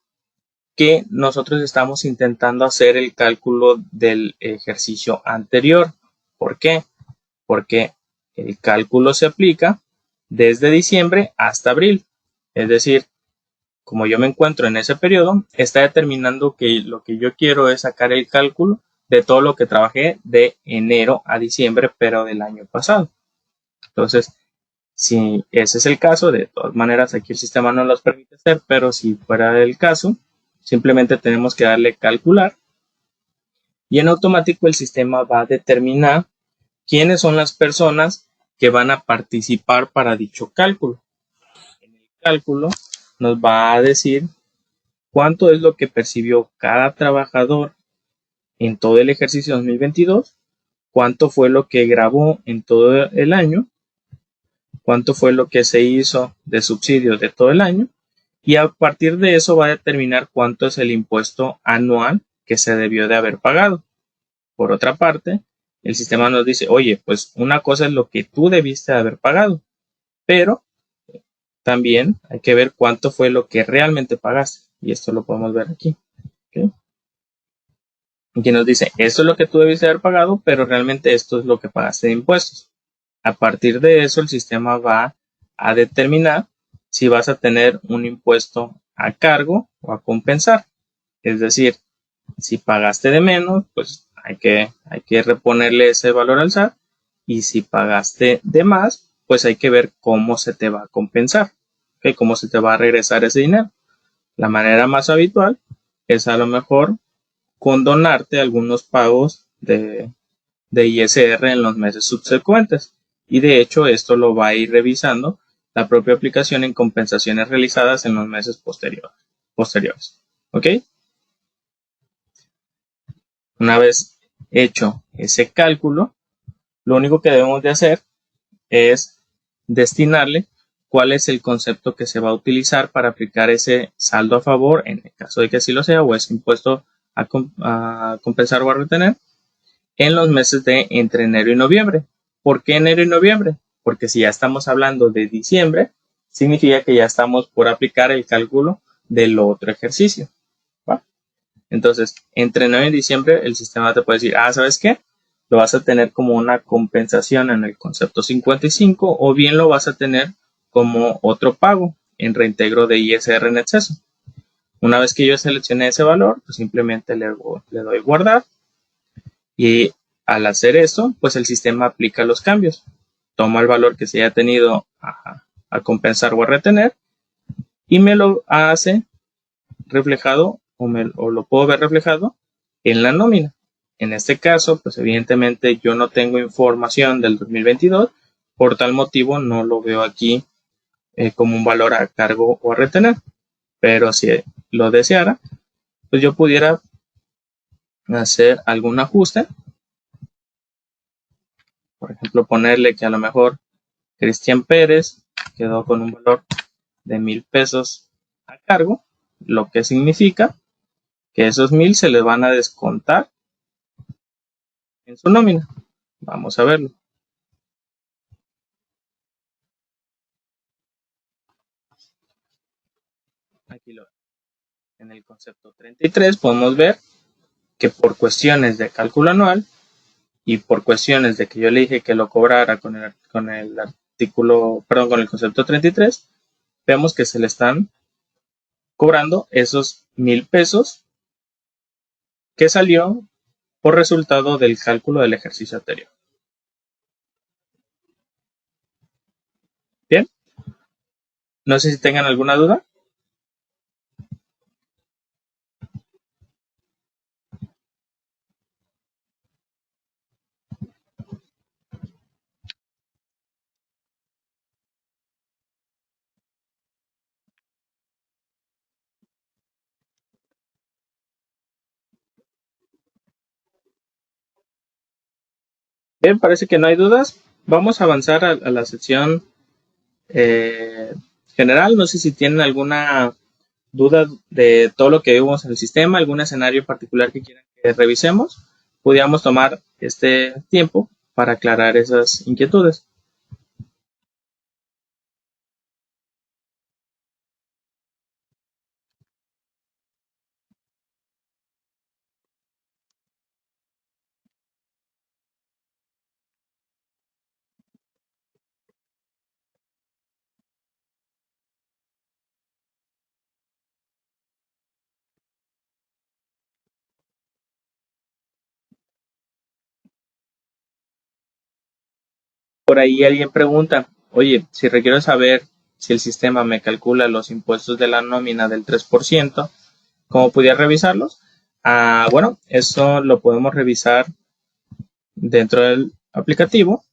que nosotros estamos intentando hacer el cálculo del ejercicio anterior. ¿Por qué? Porque el cálculo se aplica desde diciembre hasta abril. Es decir, como yo me encuentro en ese periodo, está determinando que lo que yo quiero es sacar el cálculo de todo lo que trabajé de enero a diciembre, pero del año pasado. Entonces, si ese es el caso, de todas maneras aquí el sistema no los permite hacer, pero si fuera el caso, simplemente tenemos que darle calcular y en automático el sistema va a determinar quiénes son las personas que van a participar para dicho cálculo. En el cálculo nos va a decir cuánto es lo que percibió cada trabajador en todo el ejercicio 2022, cuánto fue lo que grabó en todo el año, cuánto fue lo que se hizo de subsidios de todo el año y a partir de eso va a determinar cuánto es el impuesto anual que se debió de haber pagado. Por otra parte, el sistema nos dice, oye, pues una cosa es lo que tú debiste de haber pagado, pero también hay que ver cuánto fue lo que realmente pagaste. Y esto lo podemos ver aquí. ¿Okay? Aquí nos dice, esto es lo que tú debiste haber pagado, pero realmente esto es lo que pagaste de impuestos. A partir de eso, el sistema va a determinar si vas a tener un impuesto a cargo o a compensar. Es decir, si pagaste de menos, pues hay que reponerle ese valor al SAT. Y si pagaste de más, pues hay que ver cómo se te va a compensar, ¿okay? Cómo se te va a regresar ese dinero. La manera más habitual es a lo mejor condonarte algunos pagos de ISR en los meses subsecuentes. Y de hecho, esto lo va a ir revisando la propia aplicación en compensaciones realizadas en los meses posteriores. ¿Ok? Una vez hecho ese cálculo, lo único que debemos de hacer es destinarle cuál es el concepto que se va a utilizar para aplicar ese saldo a favor, en el caso de que así lo sea, o ese impuesto a compensar o a retener, en los meses de entre enero y noviembre. ¿Por qué enero y noviembre? Porque si ya estamos hablando de diciembre, significa que ya estamos por aplicar el cálculo del otro ejercicio. ¿Va? Entonces, entre enero y diciembre, el sistema te puede decir, ¿sabes qué? Lo vas a tener como una compensación en el concepto 55 o bien lo vas a tener como otro pago en reintegro de ISR en exceso. Una vez que yo seleccione ese valor, pues simplemente le doy guardar y al hacer eso, pues el sistema aplica los cambios. Toma el valor que se haya tenido a compensar o a retener y me lo hace reflejado o lo puedo ver reflejado en la nómina. En este caso, pues evidentemente yo no tengo información del 2022, por tal motivo no lo veo aquí como un valor a cargo o a retener. Pero si lo deseara, pues yo pudiera hacer algún ajuste. Por ejemplo, ponerle que a lo mejor Cristian Pérez quedó con un valor de 1,000 pesos a cargo, lo que significa que esos 1,000 se les van a descontar en su nómina. Vamos a verlo. Aquí en el concepto 33 podemos ver que por cuestiones de cálculo anual y por cuestiones de que yo le dije que lo cobrara con el artículo, perdón, con el concepto 33, vemos que se le están cobrando esos 1,000 pesos que salió por resultado del cálculo del ejercicio anterior. Bien, no sé si tengan alguna duda. Bien, parece que no hay dudas. Vamos a avanzar a la sección general. No sé si tienen alguna duda de todo lo que vimos en el sistema, algún escenario particular que quieran que revisemos. Podríamos tomar este tiempo para aclarar esas inquietudes. Por ahí alguien pregunta, oye, si requiero saber si el sistema me calcula los impuestos de la nómina del 3%, ¿cómo pudiera revisarlos? Bueno, eso lo podemos revisar dentro del aplicativo.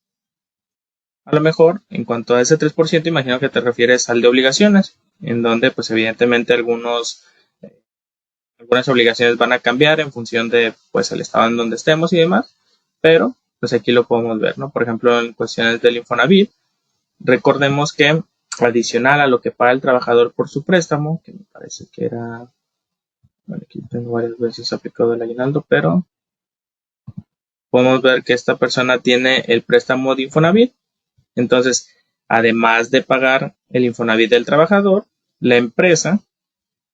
A lo mejor, en cuanto a ese 3%, imagino que te refieres al de obligaciones, en donde pues evidentemente algunas obligaciones van a cambiar en función de pues el estado en donde estemos y demás, pero pues aquí lo podemos ver, ¿no? Por ejemplo, en cuestiones del Infonavit, recordemos que adicional a lo que paga el trabajador por su préstamo, que me parece que era, bueno, aquí tengo varias veces aplicado el aguinaldo, pero podemos ver que esta persona tiene el préstamo de Infonavit. Entonces, además de pagar el Infonavit del trabajador, la empresa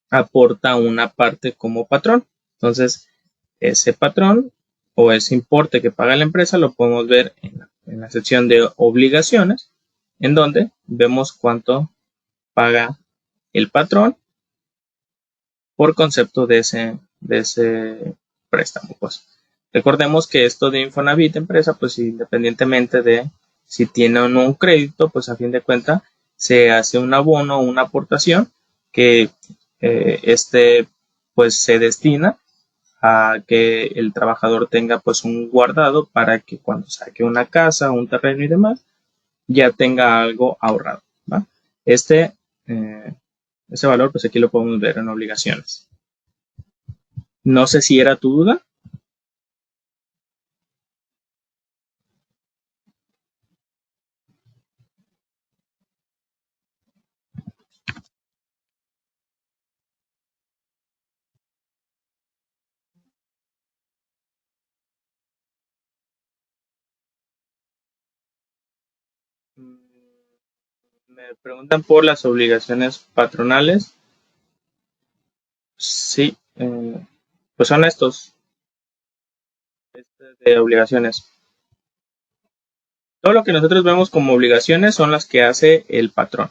aporta una parte como patrón. Entonces, ese patrón o ese importe que paga la empresa lo podemos ver en la sección de obligaciones, en donde vemos cuánto paga el patrón por concepto de ese préstamo. Pues recordemos que esto de Infonavit empresa, pues independientemente de si tiene o no un crédito, pues a fin de cuentas se hace un abono o una aportación que pues se destina a que el trabajador tenga pues un guardado para que cuando saque una casa, un terreno y demás, ya tenga algo ahorrado, ¿va? Este, eh, ese valor pues aquí lo podemos ver en obligaciones. No sé si era tu duda. Me preguntan por las obligaciones patronales. Sí, pues son estos de obligaciones. Todo lo que nosotros vemos como obligaciones son las que hace el patrón,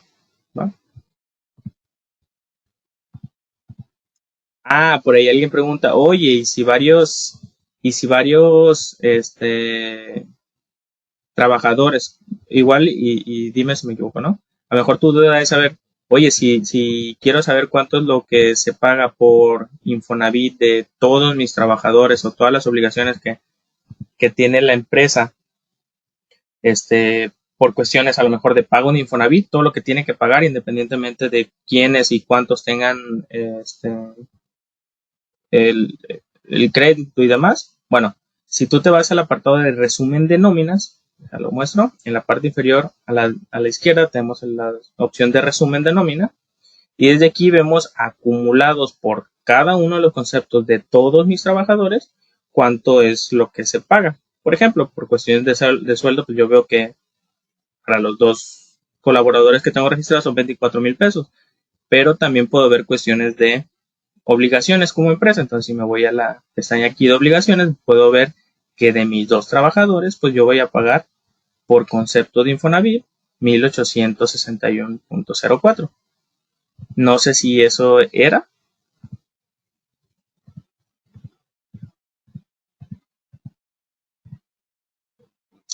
¿va? Por ahí alguien pregunta, oye, y si varios, trabajadores, igual, y dime si me equivoco, ¿no? A lo mejor tu duda es saber, oye, si quiero saber cuánto es lo que se paga por Infonavit de todos mis trabajadores o todas las obligaciones que tiene la empresa, por cuestiones a lo mejor de pago de Infonavit, todo lo que tiene que pagar independientemente de quiénes y cuántos tengan el, el crédito y demás. Bueno, si tú te vas al apartado de resumen de nóminas, ya lo muestro, en la parte inferior a la izquierda tenemos la opción de resumen de nómina y desde aquí vemos acumulados por cada uno de los conceptos de todos mis trabajadores cuánto es lo que se paga. Por ejemplo, por cuestiones de sueldo, pues yo veo que para los dos colaboradores que tengo registrados son 24,000 pesos, pero también puedo ver cuestiones de obligaciones como empresa. Entonces, si me voy a la pestaña aquí de obligaciones, puedo ver que de mis dos trabajadores, pues yo voy a pagar por concepto de Infonavit 1861.04. No sé si eso era.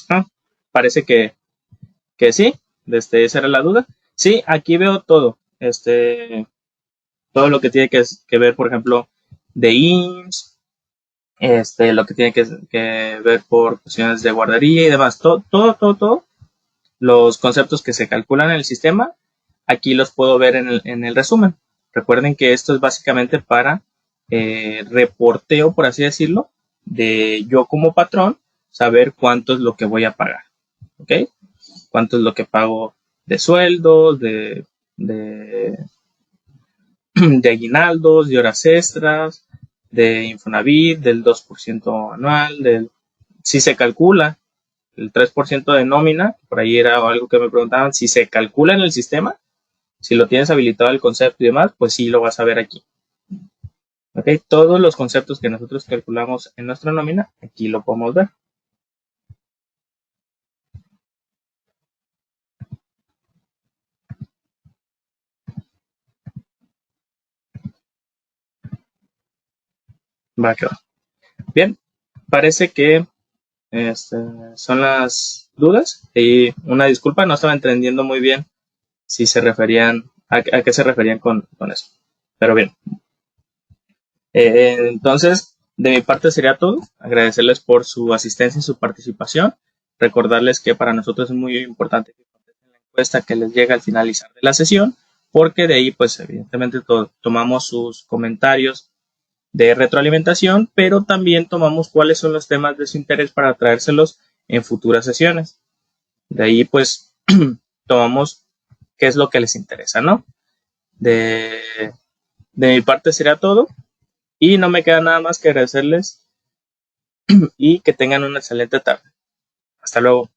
Ah, parece que sí. Esa era la duda. Sí, aquí veo todo. Todo lo que tiene que ver, por ejemplo, de IMSS, lo que tiene que ver por cuestiones de guardería y demás. Todo, los conceptos que se calculan en el sistema, aquí los puedo ver en el resumen. Recuerden que esto es básicamente para reporteo, por así decirlo, de yo como patrón, saber cuánto es lo que voy a pagar. ¿Ok? Cuánto es lo que pago de sueldos, de, de aguinaldos, de horas extras, de Infonavit, del 2% anual, si se calcula el 3% de nómina, por ahí era algo que me preguntaban, si se calcula en el sistema, si lo tienes habilitado el concepto y demás, pues sí lo vas a ver aquí. ¿Ok? Todos los conceptos que nosotros calculamos en nuestra nómina, aquí lo podemos ver. Va a quedar. Bien, parece que son las dudas. Y una disculpa, no estaba entendiendo muy bien si se referían, a qué se referían con eso. Pero bien, entonces, de mi parte sería todo. Agradecerles por su asistencia y su participación. Recordarles que para nosotros es muy importante que contesten la encuesta que les llega al finalizar de la sesión, porque de ahí, pues, evidentemente tomamos sus comentarios de retroalimentación, pero también tomamos cuáles son los temas de su interés para traérselos en futuras sesiones. De ahí, pues, tomamos qué es lo que les interesa, ¿no? De, de mi parte sería todo. Y no me queda nada más que agradecerles y que tengan una excelente tarde. Hasta luego.